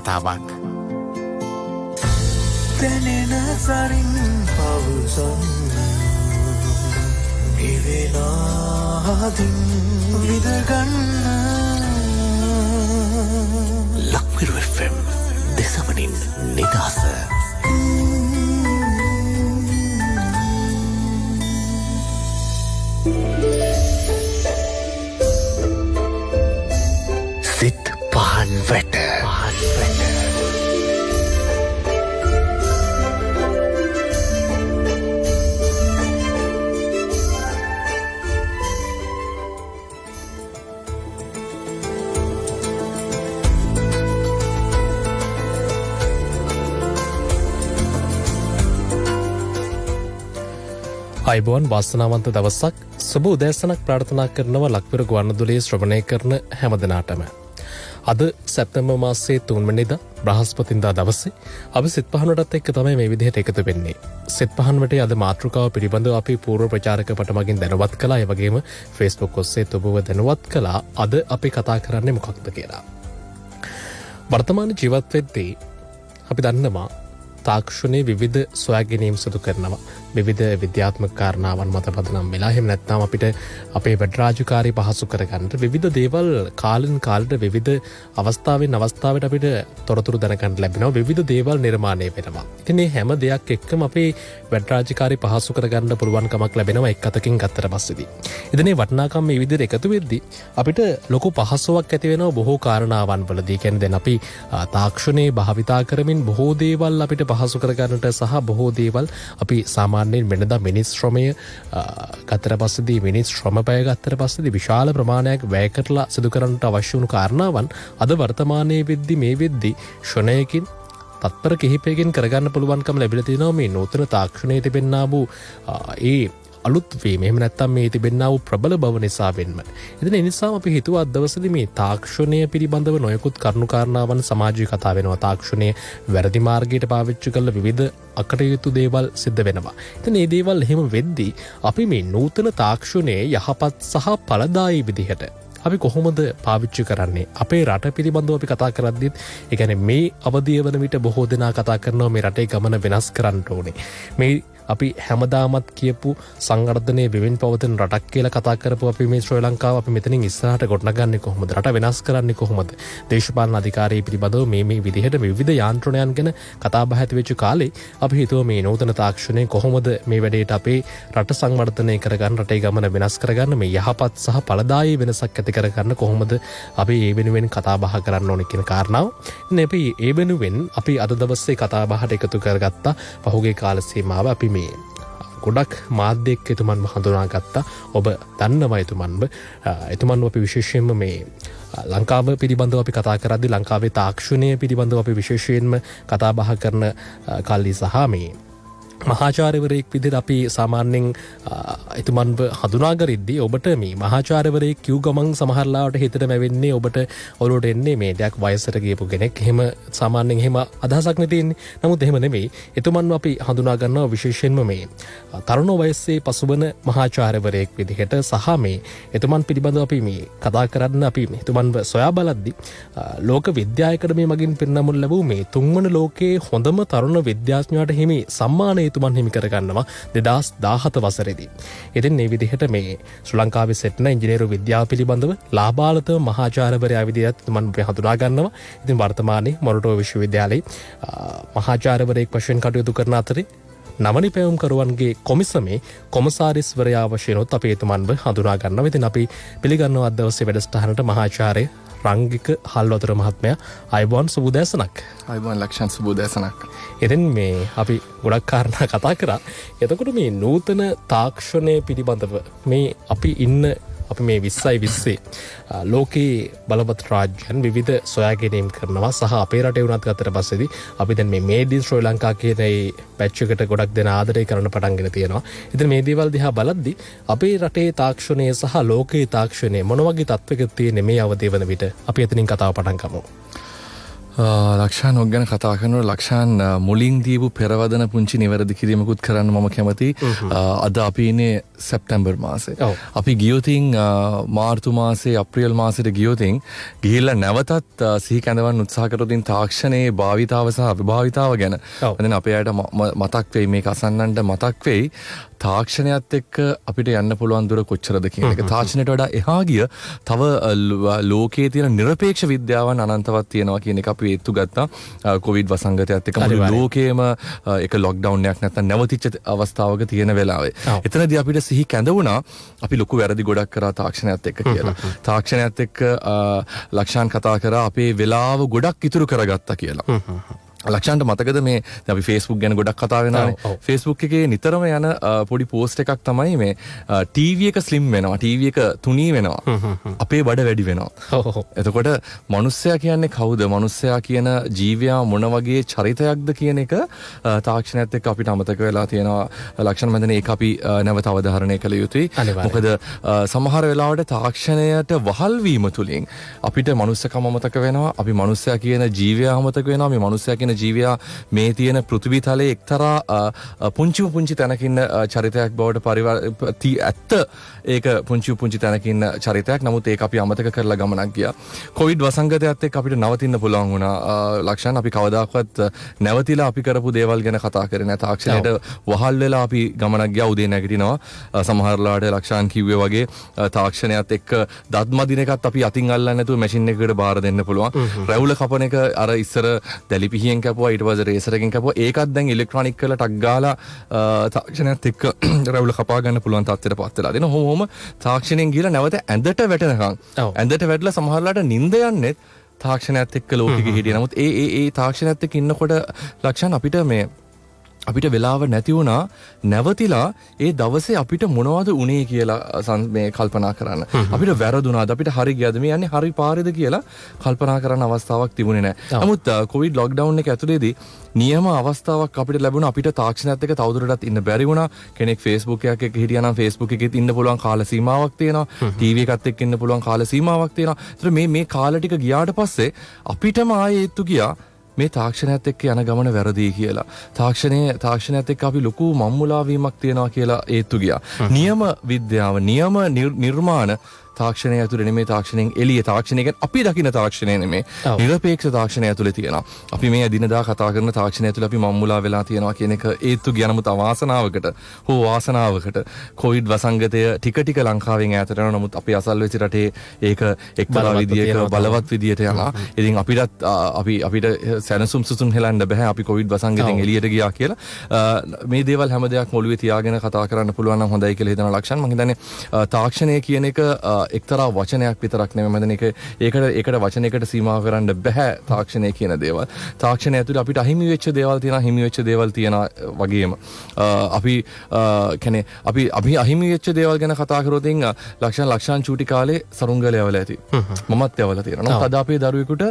කතාවක්. දැනෙන සරින් පවුසන්න ඉවෙලාදින් විදගන්න ලක්විරු FM දෙසවනින් නිදහස. සිත් පහන් වැට අයිබෝන් වාසනාවන්ත දවසක් සුබ උදෑසනක් ප්‍රාර්ථනා කරනවා ලක්විරු ගුවන්විදුලියේ ශ්‍රවණය කරන හැම දිනාටම. අද සැප්තැම්බර් මාසයේ 3 වෙනිදා බ්‍රහස්පතින්දා දවසේ අපි සිත් පහනටත් එක්ක තමයි මේ විදිහට එකතු වෙන්නේ. සිත් පහන් වටේ අද මාතෘකාව පිළිබඳව අපි පූර්ව ප්‍රචාරක පටමගින් දැනුවත් කළා. ඒ වගේම Facebook ඔස්සේ ඔබව දැනුවත් කළා. අද අපි කතා කරන්නේ මොකක්ද කියලා. වර්තමාන ජීවත් වෙද්දී අපි දන්නවා තාක්ෂණයේ විවිධ සොයාගැනීම් සිදු කරනවා. විවිධ විද්‍යාත්මක කාරණාවන් මත පදනම් වෙලා එහෙම නැත්නම් අපිට අපේ වැඩ රාජකාරී පහසු කරගන්න විවිධ දේවල් කාලෙන් කාලට විවිධ අවස්ථාවෙන් අවස්ථාවට අපිට තොරතුරු දැනගන්න ලැබෙනවා. විවිධ දේවල් නිර්මාණය වෙනවා. ඉතින් මේ හැම දෙයක් එක්කම අපේ වැඩ රාජකාරී පහසු කරගන්න පුළුවන් කමක් ලැබෙනවා එක් අතකින් ගත්තට පස්සේදී. ඉතින් මේ වටිනාකම් මේ විදිහට එකතු වෙද්දී අපිට ලොකු පහසුවක් ඇති වෙනවා බොහෝ කාරණාවන් වලදී. කියන්නේ දැන් අපි තාක්ෂණයේ භාවිතා කරමින් බොහෝ දේවල් අපිට පහසු කරගන්නට සහ බොහෝ දේවල් අපි සාමාන්‍යයෙන් වෙනදා මිනිස් ශ්‍රමය ගත්තට පස්සේදී මිනිස් ශ්‍රම පැය ගත්තට පස්සේදී විශාල ප්‍රමාණයක් වැය කරලා සිදු කරන්නට අවශ්‍ය වුණු කාරණාවන් අද වර්තමානයේ වෙද්දී මේ වෙද්දී ෂණයකින් තත්පර කිහිපයකින් කරගන්න පුළුවන්කම ලැබිලා තියෙනවා මේ නූතන තාක්ෂණයේ තිබෙනා වූ ඒ අලුත් වීම. එහෙම නැත්නම් මේ තිබෙනා වූ ප්‍රබල බව නිසා වෙන්න. ඉතින් ඒ නිසාම අපි හිතුවා අද දවසේදී මේ තාක්ෂණය පිළිබඳව නොයෙකුත් කරුණු කාරණාවන් සමාජීය කතා වෙනවා. තාක්ෂණය වැරදි මාර්ගයට පාවිච්චි කරලා විවිධ අකටයුතු දේවල් සිද්ධ වෙනවා. ඉතින් මේ දේවල් එහෙම වෙද්දී අපි මේ නූතන තාක්ෂණයේ යහපත් සහ ඵලදායී විදිහට අපි කොහොමද පාවිච්චි කරන්නේ? අපේ රට පිළිබඳව අපි කතා කරද්දිත් ඒ කියන්නේ මේ අවධිය වන විට බොහෝ දෙනා කතා කරනවා මේ රටේ ගමන වෙනස් කරන්න ඕනේ. මේ අපි හැමදාමත් කියපු සංවර්ධනයේ වෙමින් පවතින රටක් කියලා කතා කරපු අපි මේ ශ්‍රී ලංකාව අපි මෙතනින් ඉස්සරහට ගොඩනගන්නේ කොහොමද? රට වෙනස් කරන්නේ කොහොමද? දේශපාලන අධිකාරිය පිළිබඳව මේ විදිහට විවිධ යාන්ත්‍රණයන් ගැන කතා බහ ඇති වෙච්ච කාලේ අපි හිතුවා මේ නූතන තාක්ෂණය කොහොමද මේ වැඩේට අපේ රට සංවර්ධනය කරගන්න, රටේ ගමන වෙනස් කරගන්න, මේ යහපත් සහ ඵලදායී වෙනසක් ඇති කරගන්න කොහොමද අපි ඒ වෙනුවෙන් කතා බහ කරන්න ඕනේ කියන කාරණාව. ඉතින් අපි ඒ වෙනුවෙන් අපි අද දවසේ කතා බහට එකතු කරගත්තා පහුගිය කාල සීමාව අපි ගොඩක් මාධ්‍යයක් එතුමන්ව හඳුනාගත්තා. ඔබ දන්නවා එතුමන්ව අපි විශේෂයෙන්ම මේ ලංකාව පිළිබඳව අපි කතා කරද්දී ලංකාවේ තාක්ෂණය පිළිබඳව අපි විශේෂයෙන්ම කතා බහ කරන කල්ලි සහ මේ මහාචාර්යවරයෙක් විදිහට අපි සාමාන්‍යයෙන් එතුමන්ව හඳුනාගරිද්දී ඔබට මේ මහාචාර්යවරයෙක් කිව් ගමන් සමහරලාවට හිතට මැවෙන්නේ ඔබට ඔලුවට එන්නේ මේ දෙයක් වයසට ගියපු කෙනෙක්. එහෙම සාමාන්‍යයෙන් එහෙම අදහසක් නෙ තියෙන්නේ. නමුත් එහෙම නෙමෙයි. එතුමන්ව අපි හඳුනා ගන්නවා විශේෂයෙන්ම මේ තරුණ වයසේ පසුබන මහාචාර්යවරයෙක් විදිහට සහ මේ එතුමන් පිළිබඳව අපි මේ කතා කරන්න අපි එතුමන්ව සොයා බලද්දී ලෝක විද්‍යා අකාදමිය මගින් පෙන්වමුන් ලැබූ මේ 3 වන ලෝකයේ හොඳම තරුණ විද්‍යාඥයාට හිමි සම්මානය එතුමන් හිමි කරගන්නවා 2017 වසරේදී. ඉතින් මේ විදිහට මේ ශ්‍රී ලංකාවේ සිටින ඉංජිනේරු විද්‍යාව පිළිබඳව ලාභාලතම මහාචාර්යවරයා විදිහට එතුමන් අපි හඳුනා ගන්නවා. ඉතින් වර්තමානයේ මොරටුව විශ්වවිද්‍යාලයේ මහාචාර්යවරයෙක් වශයෙන් කටයුතු කරන අතරේ නවනි පැවුම්කරුවන්ගේ කොමිසමේ කොමසාරිස්වරයා වශයෙන් අපි එතුමන්ව හඳුනා ගන්නවා. ඉතින් අපි පිළිගන්නවා අද දවසේ වැඩසටහනට මහාචාර්ය රංගික හල්වතර මහත්මයා. අයබෝන් සුබ උදෑසනක්. අයබෝන් ලක්ෂණ සුබ උදෑසනක්. ඉතින් මේ අපි ගොඩක් කාරණා කතා කරා. එතකොට මේ නූතන තාක්ෂණය පිළිබඳව මේ අපි ඉන්න අපි මේ 2020 ලෝකයේ බලවත් රාජ්‍යයන් විවිධ සොයාගැනීම් කරනවා සහ අපේ රටේ වුණත් ගත්තට පස්සේදී අපි දැන් මේ මේඩ් ඉන් ශ්‍රී ලංකා කියන මේ පැච් එකට ගොඩක් දෙනා ආදරය කරන්න පටන්ගෙන තියෙනවා. ඉතින් මේ දේවල් දිහා බලද්දී අපේ රටේ තාක්ෂණය සහ ලෝකයේ තාක්ෂණය මොන වගේ තත්ත්වයක තියෙන්නේ මේ අවදී වන විට අපි එතනින් කතාව පටන් ගමු. ලක්ෂාන් ඔක් ගැන කතා කරනකොට ලක්ෂාන් මුලින් දීපු පෙරවදන පුංචි නිවැරදි කිරීමකුත් කරන්න මම කැමති. අද අපි ඉන්නේ සැප්තැම්බර් මාසේ. අපි ගියොතින් මාර්තු මාසේ අප්‍රියල් මාසෙට ගියොතින් ගිහිල්ලා නැවතත් සිහි කැඳවන්න උත්සාහ කරොතින් තාක්ෂණයේ භාවිතාව සහ විභාවිතාව ගැන. දැන් අපේ අයට මතක් වෙයි මේක අසන්නන්ට මතක් වෙයි. තාක්ෂණයත් එක්ක අපිට යන්න පුළුවන් දුර කොච්චරද කියන එක. තාක්ෂණයට වඩා එහා ගිය තව ලෝකයේ තියෙන නිර්පේක්ෂ විද්‍යාවන් අනන්තවත් තියෙනවා කියන එක අපි ඒත්තු ගත්තා. කොවිඩ් වසංගතයත් එක්ක මුළු ලෝකයේම එක ලොක්ඩවුන් එකක් නැත්නම් නැවතිච්ච අවස්ථාවක තියෙන වෙලාවේ. එතනදී අපිට සිහි කැඳවුණා අපි ලොකු වැරදි ගොඩක් කරා තාක්ෂණයත් එක්ක කියලා. තාක්ෂණයත් එක්ක ලක්ෂාන් කතා කරා අපේ වෙලාව ගොඩක් ඉතුරු කරගත්තා කියලා. ලක්ෂාන්ට මතකද මේ අපි ෆේස්බුක් ගැන ගොඩක් කතා වෙනවානේ. ෆේස්බුක් එකේ නිතරම යන පොඩි පෝස්ට් එකක් තමයි මේ ටීවී එක ස්ලිම් වෙනවා, ටීවී එක තුනී වෙනවා, අපේ බඩ වැඩි වෙනවා. එතකොට මනුස්සයා කියන්නේ කවුද? මනුස්සයා කියන ජීවයා මොන වගේ චරිතයක්ද කියන එක තාක්ෂණයත් එක්ක අපිට අමතක වෙලා තියෙනවා. ලක්ෂණ මන්දන ඒක අපි නැවත අවධාරණය කළ යුතුයි. මොකද සමහර වෙලාවට තාක්ෂණයට වහල් වීම තුලින් අපිට මනුස්සකම අමතක වෙනවා. අපි මනුස්සයා කියන ජීවයා අමතක වෙනවා. මේ මනුස්සයා කියන ජීවයා මේ තියෙන පෘථිවි තලයේ එක්තරා පුංචි තැනකින් චරිතයක් බවට ඇත්ත. ඒක පුංචි තැනකින් චරිතයක්. නමුත් ඒක අපි අමතක කරලා ගමනක් ගියා. කොවිඩ් වසංගතයත් එක්ක අපිට නවතින්න පුළුවන් වුණා. ලක්ෂණ අපි කවදාකවත් නැවතිලා අපි කරපු දේවල් ගැන කතා කරේ නැහැ. තාක්ෂණයට වහල් වෙලා අපි ගමනක් ගියා. උදේ නැගිටිනවා. සමහරලාට ලක්ෂණ කිව්වේ වගේ තාක්ෂණයත් එක්ක දත් මදින එකත් අපි අතින් අල්ලන්නේ නැතුව මැෂින් එකකට බාර දෙන්න පුළුවන්. රැවුල කපන එක අර ඉස්සර දැලිපිහියෙන් කැපුවා, ඊට පස්සේ රේසර් එකෙන් කැපුවා. ඒකත් දැන් ඉලෙක්ට්‍රොනික කරලා ටක් ගාලා තාක්ෂණයත් එක්ක රැවුල කපා ගන්න පුළුවන් තත්ත්වයට පත් වෙලා දෙනවා. හොම තාක්ෂණයෙන් ගිහලා නැවත ඇඳට වැටෙනකම්. ඇඳට වැටලා සමහරලාට නිින්ද යන්නෙත් තාක්ෂණයත් එක්ක ලෝකෙක හිටියේ. නමුත් ඒ තාක්ෂණයත් එක්ක ඉන්නකොට ලක්ෂණ අපිට වෙලාව නැති වුණා නැවතිලා ඒ දවසේ අපිට මොනවද උනේ කියලා මේ කල්පනා කරන්න. අපිට වැරදුනාද, අපිට හරි ගියද, මේ යන්නේ හරි පාරේද කියලා කල්පනා කරන්න අවස්ථාවක් තිබුණේ නැහැ. නමුත් කොවිඩ් ලොක්ඩවුන් එක ඇතුළේදී නියම අවස්ථාවක් අපිට ලැබුණා. අපිට තාක්ෂණයත් එක්ක තවදුරටත් ඉන්න බැරි වුණා. කෙනෙක් Facebook එකක් එක්ක හිටියා නම් Facebook එකෙත් ඉන්න පුළුවන් කාල සීමාවක් තියෙනවා. TV එකත් එක්ක ඉන්න පුළුවන් කාල සීමාවක් තියෙනවා. ඒතර මේ කාල ටික ගියාට පස්සේ අපිටම ආයේ ඒත්තු ගියා මේ තාක්ෂණයත් එක්ක යන ගමන වැරදි කියලා. තාක්ෂණයත් එක්ක අපි ලොකු මම්මුලාවීමක් තියෙනවා කියලා ඒත්තු ගියා. නියම විද්‍යාව, නියම නිර්මාණ තාක්ෂණය ඇතුළේ නෙමෙයි, තාක්ෂණයෙන් එළිය. තාක්ෂණය කියන්නේ අපි දකින තාක්ෂණය නෙමෙයි, නිරපේක්ෂ තාක්ෂණය ඇතුළේ තියෙනවා. අපි මේ දිනදා කතා කරන තාක්ෂණය ඇතුළේ අපි මම්මුලා වෙලා තියෙනවා කියන එක ඒත්තු ගියා. නමුත් අවාසනාවකට හෝ වාසනාවකට කොවිඩ් වසංගතය ටික ලංකාවෙන් ඈතට යනවා. නමුත් අපි අසල්වැසි රටේ ඒක එක්තරා විදියක බලවත් විදියට යනවා. ඉතින් අපිට සැනසුම් සුසුම් හෙලන්න බෑ. අපි කොවිඩ් වසංගතයෙන් එළියට ගියා කියලා. මේ දේවල් හැම දෙයක් ඔළුවේ තියාගෙන කතා කරන්න පුළුවන් නම් හොඳයි කියලා හිතන ලක්ෂණ. මම හිතන්නේ තාක්ෂණය කියන එක එක්තරා වචනයක් විතරක් නෙමෙයි. මම හිතන්නේ ඒකට වචනයකට සීමා කරන්න බෑ තාක්ෂණය කියන දේවල්. තාක්ෂණය ඇතුළේ අපිට අහිමි වෙච්ච දේවල් තියෙනවා, හිමි වෙච්ච දේවල් තියෙනවා වගේම. අපි අහිමි වෙච්ච දේවල් ගැන කතා කරොත් ලක්ෂණ චූටි කාලේ සරුංගලය යවලා ඇති. මමත් යවලා තියෙනවා. නමුත් අද අපේ දරුවෙකුට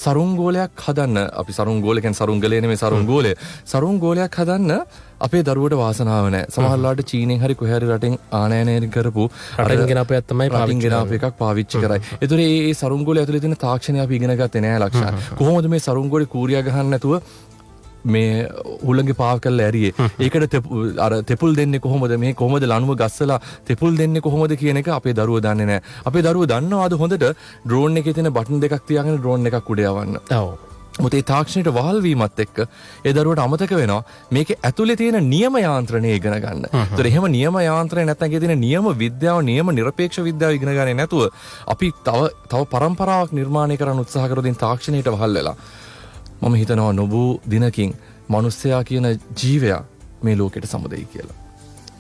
සරුංගෝලයක් හදන්න, අපි සරුංගෝල කියන්නේ සරුංගලේ නෙමෙයි, සරුංගෝලයක් හදන්න අපේ දරුවට වාසනාව නැහැ. සමහරවිට චීනෙන් හරි කොහේ හරි රටෙන් ආනයනය කරපු රටින් ගෙනාපයක් තමයි පාවිච්චි කරයි. ඒතර මේ සරුංගෝලය ඇතුලේ තියෙන තාක්ෂණය අපි ඉගෙන ගත්තේ නැහැ ලක්ෂණ. කොහොමද මේ සරුංගෝලේ කූරියා ගහන්න නැතුව මේ හුළඟේ පාව කරලා ඇරියේ? ඒකට අර තෙපුල් දෙන්නේ කොහොමද? මේ කොහොමද ලණුව ගස්සලා තෙපුල් දෙන්නේ කොහොමද කියන එක අපේ දරුවෝ දන්නේ නැහැ. අපේ දරුවෝ දන්නවාද හොඳට ඩ්‍රෝන් එකේ තියෙන බටන් දෙකක් තියාගෙන ඩ්‍රෝන් එකක් උඩ යවන්න. ඔව්. මොකද ඒ තාක්ෂණයට වහල් වීමත් එක්ක ඒ දරුවට අමතක වෙනවා මේකේ ඇතුලේ තියෙන නියම යාන්ත්‍රණය ඉගෙන ගන්න. ඒතර එහෙම නියම යාන්ත්‍රණය නැත්නම් ඒකේ තියෙන නියම විද්‍යාව, නියම නිර්පේක්ෂ විද්‍යාව ඉගෙන ගන්නේ නැතුව අපි තව පරම්පරාවක් නිර්මාණය කරන්න උත්සාහ කරොත් තාක්ෂණයට වහල් වෙලා මම හිතනවා නොබෝ දිනකින් මිනිස්සයා කියන ජීවයා මේ ලෝකෙට සමුදෙයි කියලා.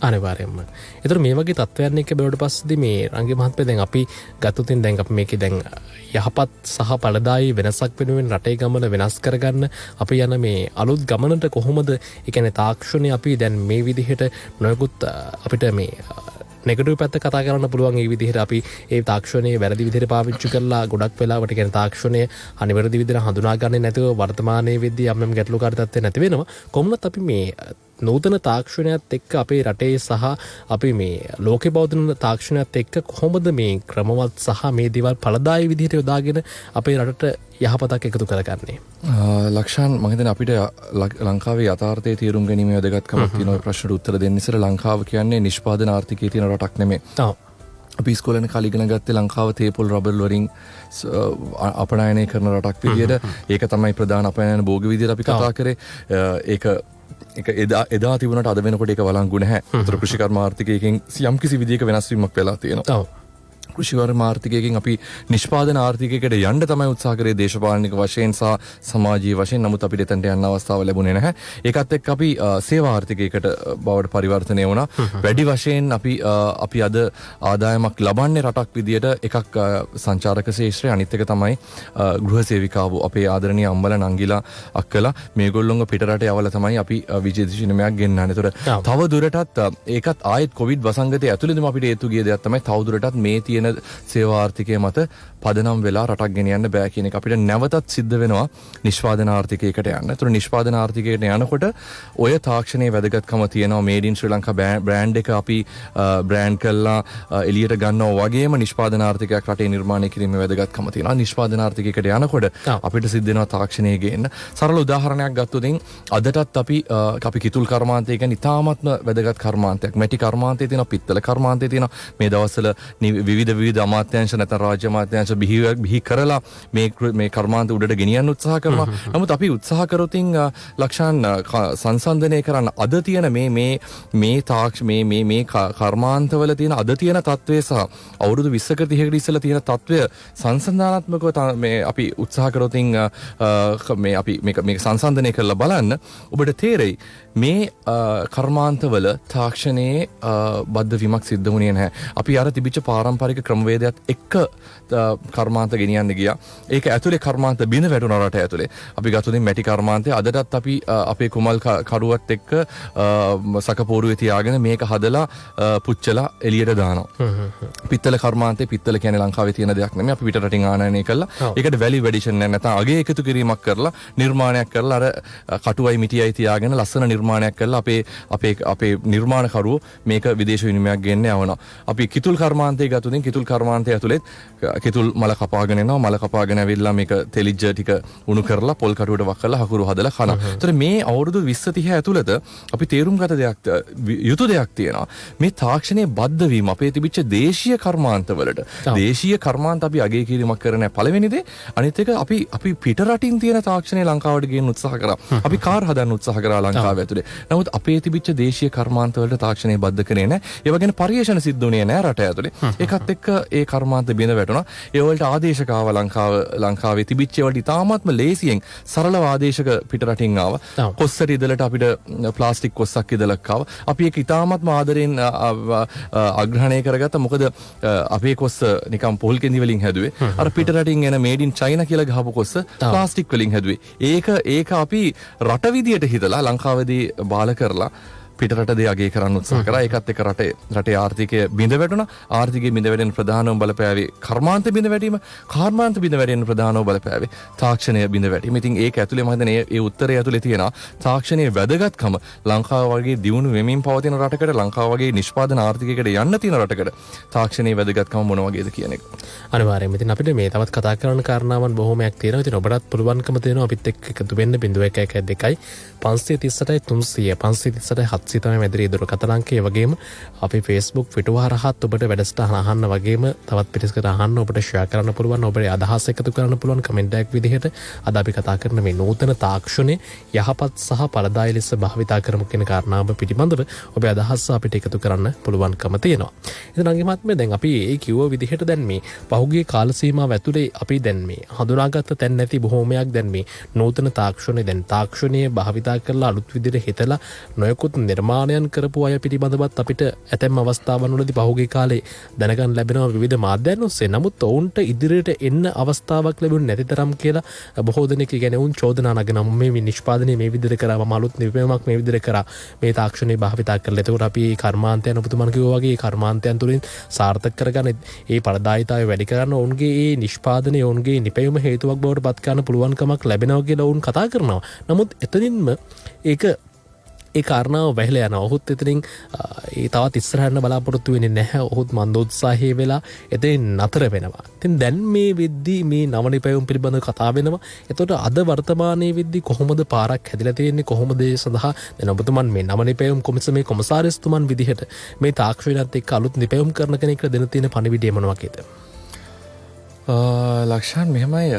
අනිවාර්යයෙන්ම. ඒතර මේ වගේ තත්ත්වයන් එක්ක බැලුවට පස්සේදී මේ රංගේ මහත්මයා දැන් අපි ගත්තොතින් දැන් අපි මේකේ දැන් යහපත් සහ ඵලදායී වෙනසක් වෙනුවෙන් රටේ ගමන වෙනස් කරගන්න අපි යන මේ අලුත් ගමනට කොහොමද ඒ කියන්නේ තාක්ෂණය අපි දැන් මේ විදිහට නොයෙකුත් අපිට මේ නෙගටිව් පැත්ත කතා කරන්න පුළුවන්. ඒ විදිහට අපි ඒ තාක්ෂණයේ වැරදි විදිහට පාවිච්චි කරලා ගොඩක් වෙලාවට කියන තාක්ෂණය අනිවැරදි විදිහට හඳුනා ගන්නේ නැතුව වර්තමානයේ වෙද්දී යම් ගැටලුකාරී තත්ත්වයක් නැති වෙනවා. කොහොමවත් අපි මේ නූතන තාක්ෂණයත් එක්ක අපේ රටේ සහ අපි මේ ලෝකෙ පවතින තාක්ෂණයත් එක්ක කොහොමද මේ ක්‍රමවත් සහ මේ දේවල් ඵලදායී විදිහට යොදාගෙන අපේ රටට යහපතක් එකතු කරගන්නේ? ලක්ෂාන් මම හිතන්නේ අපිට ලංකාවේ යථාර්ථයේ තීරුම් ගැනීම වැදගත්කමක් තියෙන ඔය ප්‍රශ්නට උත්තර දෙන්න ඉස්සර ලංකාව කියන්නේ නිෂ්පාදන ආර්ථිකයේ තියෙන රටක් නෙමෙයි. ඔව්. අපි ඉස්කෝලේ කාලේ ඉගෙන ගත්තේ ලංකාව තේපොල් රබර් වලින් අපනයනය කරන රටක් විදියට. ඒක තමයි ප්‍රධාන අපනයන භෝග විදියට අපි කතා කරේ. ඒක එදා තිබුණට අද වෙනකොට ඒක වළංගු නැහැ. ඒතර කෘෂිකර්ම ආර්ථිකයකින් යම් කිසි විදියක වෙනස් වීමක් වෙලා තියෙනවා. ඔව්. කෘෂිකර්ම ආර්ථිකයකින් අපි නිෂ්පාදන ආර්ථිකයකට යන්න තමයි උත්සාහ කරේ දේශපාලනික වශයෙන් සහ සමාජීය වශයෙන්. නමුත් අපිට එතනට යන්න අවස්ථාව ලැබුණේ නැහැ. ඒකත් එක්ක අපි සේවා ආර්ථිකයකට බවට පරිවර්තනය වුණා. වැඩි වශයෙන් අපි අද ආදායමක් ලබන්නේ රටක් විදියට එකක් සංචාරක ශේෂ්ත්‍රය, අනිත් එක තමයි ගෘහ සේවිකාවෝ අපේ ආදරණීය අම්මලා නංගිලා අක්කලා මේගොල්ලොන්ව පිටරට යවලා තමයි අපි විජේත සිනමයක් ගෙන්නන්නේ. ඒතර තව දුරටත් ඒකත් ආයෙත් කොවිඩ් වසංගතය ඇතුළතම අපිට හේතු ගිය දෙයක් තමයි තව දුරටත් මේ තියෙන සේවා ආර්ථිකය මත පදනම් වෙලා රටක් ගෙනියන්න බෑ කියන එක අපිට නැවතත් සිද්ධ වෙනවා නිෂ්පාදන ආර්ථිකයකට යන්න. ඒතර නිෂ්පාදන ආර්ථිකයට යනකොට ඔය තාක්ෂණයේ වැදගත්කම තියෙනවා. මේඩ් ඉන් ශ්‍රී ලංකා බ්‍රෑන්ඩ් එක අපි බ්‍රෑන්ඩ් කරලා එළියට ගන්නවා වගේම නිෂ්පාදන ආර්ථිකයක් රටේ නිර්මාණය කිරීමේ වැදගත්කම තියෙනවා. නිෂ්පාදන ආර්ථිකයකට යනකොට අපිට සිද්ධ වෙනවා තාක්ෂණයේ ගේන්න. සරල උදාහරණයක් ගත්තොත් අදටත් අපි කිතුල් කර්මාන්තය කියන්නේ ඉතාමත්ම වැදගත් කර්මාන්තයක්. මැටි කර්මාන්තය තියෙනවා, පිත්තල කර්මාන්තය තියෙනවා. මේ දවස්වල විවිධ අමාත්‍යාංශ නැත්නම් රාජ්‍ය අමාත්‍යාංශ බිහි කරලා මේ කර්මාන්ත උඩට ගෙනියන්න උත්සාහ කරනවා. නමුත් අපි උත්සාහ කරොතින් ලක්ෂාන් සංසන්දනය කරන්න අද තියෙන මේ කර්මාන්තවල තියෙන අද තියෙන තත්ත්වය සහ අවුරුදු 20කට 30කට ඉස්සෙල්ලා තියෙන තත්ත්වය සංසන්දනාත්මකව මේ අපි උත්සාහ කරොතින් අපි මේක සංසන්දනය කරලා බලන්න ඔබට තේරෙයි මේ කර්මාන්තවල තාක්ෂණයේ බද්ධ වීමක් සිද්ධ වුණේ නැහැ. අපි අර තිබිච්ච පාරම්පරික ක්‍රමවේදයත් එක්ක කර්මාන්ත ගෙනියන්න ගියා. ඒක ඇතුලේ කර්මාන්ත බිඳ වැටුණා රට ඇතුලේ. අපි ගත්තොත් මැටි කර්මාන්තය අදටත් අපි අපේ කුමල් කරුවත් එක්ක සකපෝරුවේ තියාගෙන මේක හදලා පුච්චලා එළියට දානවා. පිත්තල කර්මාන්තේ පිත්තල කියන්නේ ලංකාවේ තියෙන දෙයක් නෙමෙයි. අපි පිටරටින් ආනයනය කළා. ඒකට වැලියු ඇඩිෂන් නැත්නම් අගේ එකතු කිරීමක් කරලා නිර්මාණයක් කරලා අර කටුවයි මිටියයි තියාගෙන ලස්සන නිර්මාණයක් කරලා අපේ නිර්මාණකරුවෝ මේක විදේශ විනිමයක් ගෙන්න යවනවා. අපි කිතුල් කර්මාන්තය ගත්තොත් කිතුල් කර්මාන්තය ඇතුලේ කිතුල් මල කපාගෙන එනවා. මල කපාගෙන ඇවිල්ලා මේක තෙලිජ්ජ ටික උණු කරලා පොල් කටුවට වක් කරලා හකුරු හදලා කනවා. ඒතර මේ අවුරුදු 20 30 ඇතුළත අපි තේරුම් ගත යුතු දෙයක් තියෙනවා. මේ තාක්ෂණයේ බද්ධ වීම අපේ තිබිච්ච දේශීය කර්මාන්තවලට. දේශීය කර්මාන්ත අපි අගය කිරීමක් කරන පළවෙනි දේ. අනිත් එක අපි පිටරටින් තියෙන තාක්ෂණය ලංකාවට ගෙන්න උත්සාහ කරා. අපි කාර් හදන්න උත්සාහ කරා ලංකාව ඇතුලේ. නමුත් අපේ තිබිච්ච දේශීය කර්මාන්තවලට තාක්ෂණය බද්ධ කරේ නැහැ. ඒ වගේම පරිශ්‍රණ සිද්ධ වුණේ නැහැ රට ඇතුලේ. ඒකත් එක්ක ඒ කර්මාන්ත බිඳ වැටුණා. ඒ වලට ආදේශකාව ලංකාවේ තිබිච්ච ඒවට ඉතාමත්ම ලේසියෙන් සරලව ආදේශක පිටරටින් ආවා. කොස්සට ඉදලට අපිට ප්ලාස්ටික් කොස්සක් ඉදලක් ආවා. අපි ඒක ඉතාමත්ම ආදරෙන් අග්‍රහණය කරගත්තා. මොකද අපේ කොස්ස නිකන් පොල් කෙඳි වලින් හැදුවේ. අර පිටරටින් එන මේඩ් ඉන් චයිනා කියලා ගහපු කොස්ස ප්ලාස්ටික් වලින් හැදුවේ. ඒක අපි රට විදියට හිතලා ලංකාවේදී බාල කරලා පිටරට දේ අගය කරන්න උත්සාහ කරා. ඒකත් එක්ක රටේ ආර්ථිකය බිඳ වැටුණා. ආර්ථිකය බිඳ වැටෙන ප්‍රධානම බලපෑවේ කර්මාන්ත බිඳ වැටීම. කර්මාන්ත බිඳ වැටෙන ප්‍රධානම බලපෑවේ තාක්ෂණය බිඳ වැටීම. ඉතින් ඒක ඇතුලේ මම හිතන්නේ ඒ උත්තරය ඇතුලේ තියෙනවා තාක්ෂණයේ වැදගත්කම. ලංකාව වගේ දියුණු වෙමින් පවතින රටකට, ලංකාව වගේ නිෂ්පාදන ආර්ථිකයකට යන්න තියෙන රටකට තාක්ෂණයේ වැදගත්කම මොන වගේද කියන එක. අනිවාර්යයෙන්ම ඉතින් අපිට මේ තවත් කතා කරන්න කාරණාවන් බොහොමයක් තියෙනවා. ඉතින් ඔබටත් පුළුවන්කම තියෙනවා අපිත් එක්ක එකතු වෙන්න 0112 538 300 538 700 තමයි මැදිරි දුරකථන අංකය. ඒ වගේම අපි Facebook පිටුව හරහාත් ඔබට වැඩසටහන අහන්න වගේම තවත් පිටසකට අහන්න ඔබට ෂෙයා කරන්න පුළුවන්. ඔබේ අදහස් එකතු කරන්න පුළුවන් කමෙන්ට් එකක් විදිහට. අද අපි කතා කරන මේ නූතන තාක්ෂණයේ යහපත් සහ ඵලදායී ලෙස භාවිතා කරමු කියන කාරණාව පිළිබඳව ඔබේ අදහස් අපිට එකතු කරන්න පුළුවන්කම තියෙනවා. ඉතින් අංගිමාත්මේ දැන් අපි ඒ කිව්ව විදිහට දැන් මේ පහුගිය කාල සීමාව ඇතුලේ අපි දැන් මේ හඳුනාගත්ත තැන් නැති බොහෝමයක් දැන් මේ නූතන තාක්ෂණය දැන් තාක්ෂණයේ භාවිතා කරලා අලුත් විදිහට හිතලා නොයෙකුත් නිර්මාණයන් කරපු අය පිළිබඳවත් අපිට ඇතැම් අවස්ථාවන් වලදී පහුගිය කාලේ දැනගන්න ලැබෙනවා විවිධ මාධ්‍යයන් ඔස්සේ. නමුත් ඔවුන්ට ඉදිරියට එන්න අවස්ථාවක් ලැබුණ නැති තරම් කියලා බොහෝ දෙනෙක් කියන්නේ උන් චෝදනා නගනවා. මේ නිෂ්පාදනය මේ විදිහට කරා, මම අලුත් නිර්මාණයක් මේ විදිහට කරා, මේ තාක්ෂණය භාවිතා කරලා. එතකොට අපි කර්මාන්තයන් ඔබතුමන් කිව්වා වගේ කර්මාන්තයන් තුලින් සාර්ථක කරගන්න ඒ ඵලදායීතාවය වැඩි කරන්න ඔවුන්ගේ ඒ නිෂ්පාදනය ඔවුන්ගේ නිපැයුම හේතුවක් බවට පත් කරන්න පුළුවන්කමක් ලැබෙනවා කියලා ඔවුන් කතා කරනවා. නමුත් එතනින්ම ඒක ඒ කාරණාව වැහිලා යනවා. ඔහුත් එතනින් ඒ තවත් ඉස්සරහට බලාපොරොත්තු වෙන්නේ නැහැ. ඔහුත් මන්දෝත්සාහයේ වෙලා එතනින් නතර වෙනවා. ඉතින් දැන් මේ වෙද්දී මේ නවනිපැයුම් පිළිබඳව කතා වෙනවා. එතකොට අද වර්තමානයේ වෙද්දී කොහොමද පාරක් හැදිලා තියෙන්නේ, කොහොමද ඒ සඳහා දැන් ඔබතුමන් මේ නවනිපැයුම් කොමිසමේ කොමසාරිස්තුමන් විදිහට මේ තාක්ෂණයත් එක්ක අලුත් නිපැයුම් කරන කෙනෙක්ට දෙන තියෙන පණිවිඩය මොනවා වගේද? ලක්ෂාන් මෙහෙමයි,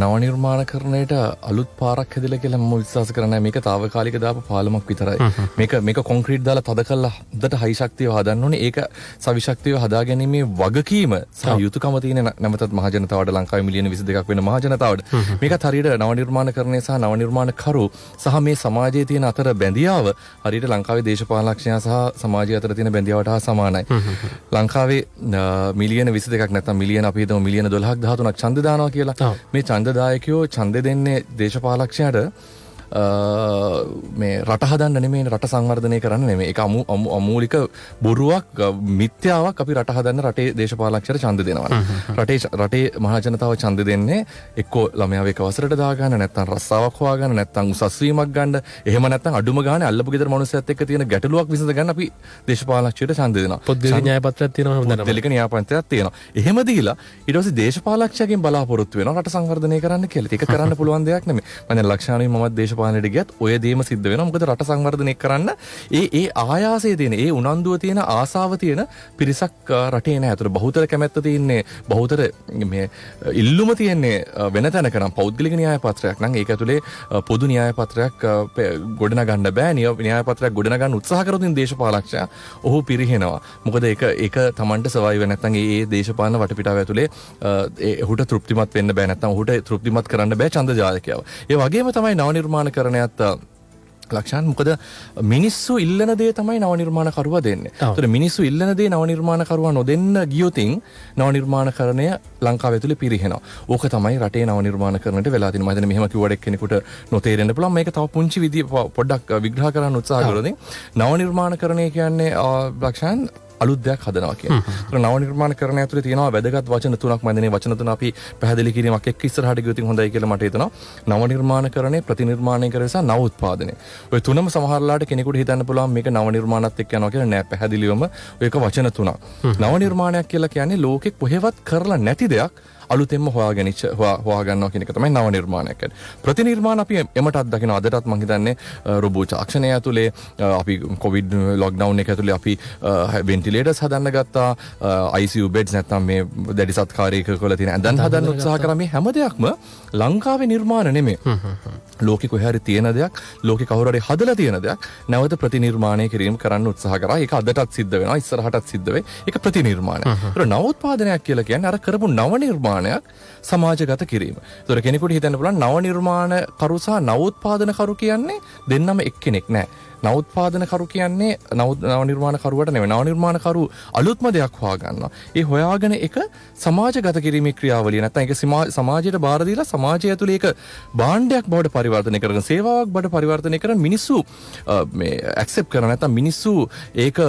නවනිර්මාණකරණයට අලුත් පාරක් හැදිලා කියලා මම විශ්වාස කරන්නේ මේක తాවකාලික දාපු පාලමක් විතරයි. මේක කොන්ක්‍රීට් දාලා තද කරලා හොඳට හයි ශක්තියව හදන්න ඕනේ. ඒක සවි ශක්තියව හදා ගැනීමේ වගකීම සහ යුතුයකම තියෙන නැවතත් මහ ජනතාවට, ලංකාවේ මිලියන 22ක් වෙන මහ ජනතාවට මේකත් හරියට නවනිර්මාණකරණය සහ නවනිර්මාණකරු සහ මේ සමාජයේ තියෙන අතර බැඳියාව හරියට ලංකාවේ දේශපාලනඥයා සහ සමාජය අතර තියෙන බැඳියාවට හා සමානයි. ලංකාවේ මිලියන 22ක් නැත්නම් මිලියන අපි හිතමු මිලියන 12-13ක් ඡන්ද දානවා කියලා. මේ ඡන්දදායකයෝ ඡන්ද දෙන්නේ දේශපාලකයන්ට මේ රට හදන්න නෙමෙයි, රට සංවර්ධනය කරන්න නෙමෙයි. ඒක අමූලික බොරුවක්, මිත්‍යාවක්. අපි රට හදන්න රටේ දේශපාලකයන්ට ඡන්ද දෙනවා. රටේ මහ ජනතාව ඡන්ද දෙන්නේ එක්කෝ ළමයාව එක වසරට දාගන්න, නැත්නම් රස්සාවක් හොයාගන්න, නැත්නම් උසස් වීමක් ගන්න. එහෙම නැත්නම් අඩුම ගානේ අල්ලපු ගෙදර මිනිස්සුත් එක්ක තියෙන ගැටලුවක් විසඳ ගන්න අපි දේශපාලකයන්ට ඡන්ද දෙනවා. පොත්දෙලි න්‍යායපත්‍රයක් තියෙනවා හැමදාම. පොත්දෙලික න්‍යායපත්‍රයක් තියෙනවා. එහෙම දීලා ඊට පස්සේ දේශපාලකයන්ගෙන් බලාපොරොත්තු වෙනවා රට සංවර්ධනය කරන්න කියලා. ඒක කරන්න පුළුවන් දෙයක් නෙමෙයි. මම දැන් ලක්ෂාණුයි මමත් දේශපාලනයට ගියත් ඔය දේම සිද්ධ වෙනවා. මොකද රට සංවර්ධනය කරන්න ඒ ආයාසයේ තියෙන, ඒ උනන්දුව තියෙන, ආසාව තියෙන පිරිසක් රටේ නැහැ. ඒතර බහුතර කැමැත්ත තියෙන්නේ, බහුතර මේ ඉල්ලුම තියෙන්නේ වෙන තැනක නම් පෞද්ගලික න්‍යායපත්‍රයක් නම් ඒක ඇතුලේ පොදු න්‍යායපත්‍රයක් ගොඩනගන්න බෑ. න්‍යායපත්‍රයක් ගොඩනගන්න උත්සාහ කරොත් දේශපාලකයා ඔහු පිරිහෙනවා. මොකද ඒක Tamanට සවයි වෙ නැත්නම් ඒ දේශපාලන වටපිටාව ඇතුලේ ඔහුට තෘප්තිමත් වෙන්න බෑ. නැත්නම් ඔහුට තෘප්තිමත් කරන්න බෑ ඡන්ද ජාලකයව. ඒ වගේම තමයි නවනිර්මාණකරණයත් ලක්ෂාන්. මොකද මිනිස්සු ඉල්ලන දේ තමයි නවනිර්මාණකරුවා දෙන්නේ. ඒතර මිනිස්සු ඉල්ලන දේ නවනිර්මාණකරුවා නොදෙන්න ගියොතින් නවනිර්මාණකරණය ලංකාව ඇතුලේ පිරිහෙනවා. ඕක තමයි රටේ නවනිර්මාණකරණයට වෙලා තියෙන්නේ. මම හිතන්නේ මෙහෙම කිව්වට එක්කෙනෙකුට නොතේරෙන්න පුළුවන්. මේක තව පුංචි විදිය පොඩ්ඩක් විග්‍රහ කරන්න උත්සාහ කළොත් නවනිර්මාණකරණය කියන්නේ ලක්ෂාන් අලුත් දෙයක් හදනවා කියන්නේ. ඒතර නවනිර්මාණකරණය ඇතුලේ තියෙනවා වැදගත් වචන තුනක්. මම මේ වචන තුන අපි පැහැදිලි කිරීමක් එක්ක ඉස්සරහට ගියොත් හොඳයි කියලා මට හිතෙනවා. නවනිර්මාණකරණය, ප්‍රතිනිර්මාණීකරණය සහ නව උත්පාදනය. ඔය තුනම සමහරලාට කෙනෙකුට හිතන්න පුළුවන් මේක නවනිර්මාණත් එක්ක යනවා කියලා. නෑ, පැහැදිලිවම ඔයක වචන තුනක්. නවනිර්මාණයක් කියලා කියන්නේ ලෝකෙක් කොහෙවත් කරලා නැති දෙයක් අලුතෙන්ම හොයාගන්නවා කියන එක තමයි නව නිර්මාණයක් කියන්නේ. ප්‍රතිනිර්මාණ අපි එමටත් දකිනවා. අදටත් මම හිතන්නේ රොබෝ තාක්ෂණය ඇතුලේ අපි කොවිඩ් ලොක්ඩවුන් එක ඇතුලේ අපි වෙන්ටිලේටර්ස් හදන්න ගත්තා. ICU බෙඩ්ස් නැත්නම් මේ දැඩි සත්කාරයක කොල තියෙන ඇඳන් හදන්න උත්සාහ කරා. මේ හැම දෙයක්ම ලංකාවේ නිර්මාණ නෙමෙයි. ලෝකෙ කොහේ හරි තියෙන දෙයක්, ලෝකෙ කවුරු හරි හදලා තියෙන දෙයක් නැවත ප්‍රතිනිර්මාණය කිරීම කරන්න උත්සාහ කරා. ඒක අදටත් සිද්ධ වෙනවා, ඉස්සරහටත් සිද්ධ වෙයි. ඒක ප්‍රතිනිර්මාණය. ඒක නවෝත්පාදනයක් කියලා කියන්නේ අර කරපු නව නිර්මාණයක් සමාජගත කිරීම. ඒතර කෙනෙකුට හිතන්න පුළුවන් නව නිර්මාණ කරු සහ නවෝත්පාදන කරු කියන්නේ දෙන්නම එක්කෙනෙක් නෑ. නවෝත්පාදනකරු කියන්නේ නව නිර්මාණකරුවට නෙවෙයි. නව නිර්මාණකරු අලුත්ම දෙයක් හොයාගන්නවා. ඒ හොයාගෙන එක සමාජගත කිරීමේ ක්‍රියාවලිය නැත්නම් ඒක සමාජයට බාර දීලා සමාජය ඇතුලේ ඒක භාණ්ඩයක් බවට පරිවර්තනය කරගෙන, සේවාවක් බවට පරිවර්තනය කරන මිනිස්සු මේ ඇක්සෙප්ට් කරන නැත්නම් මිනිස්සු ඒක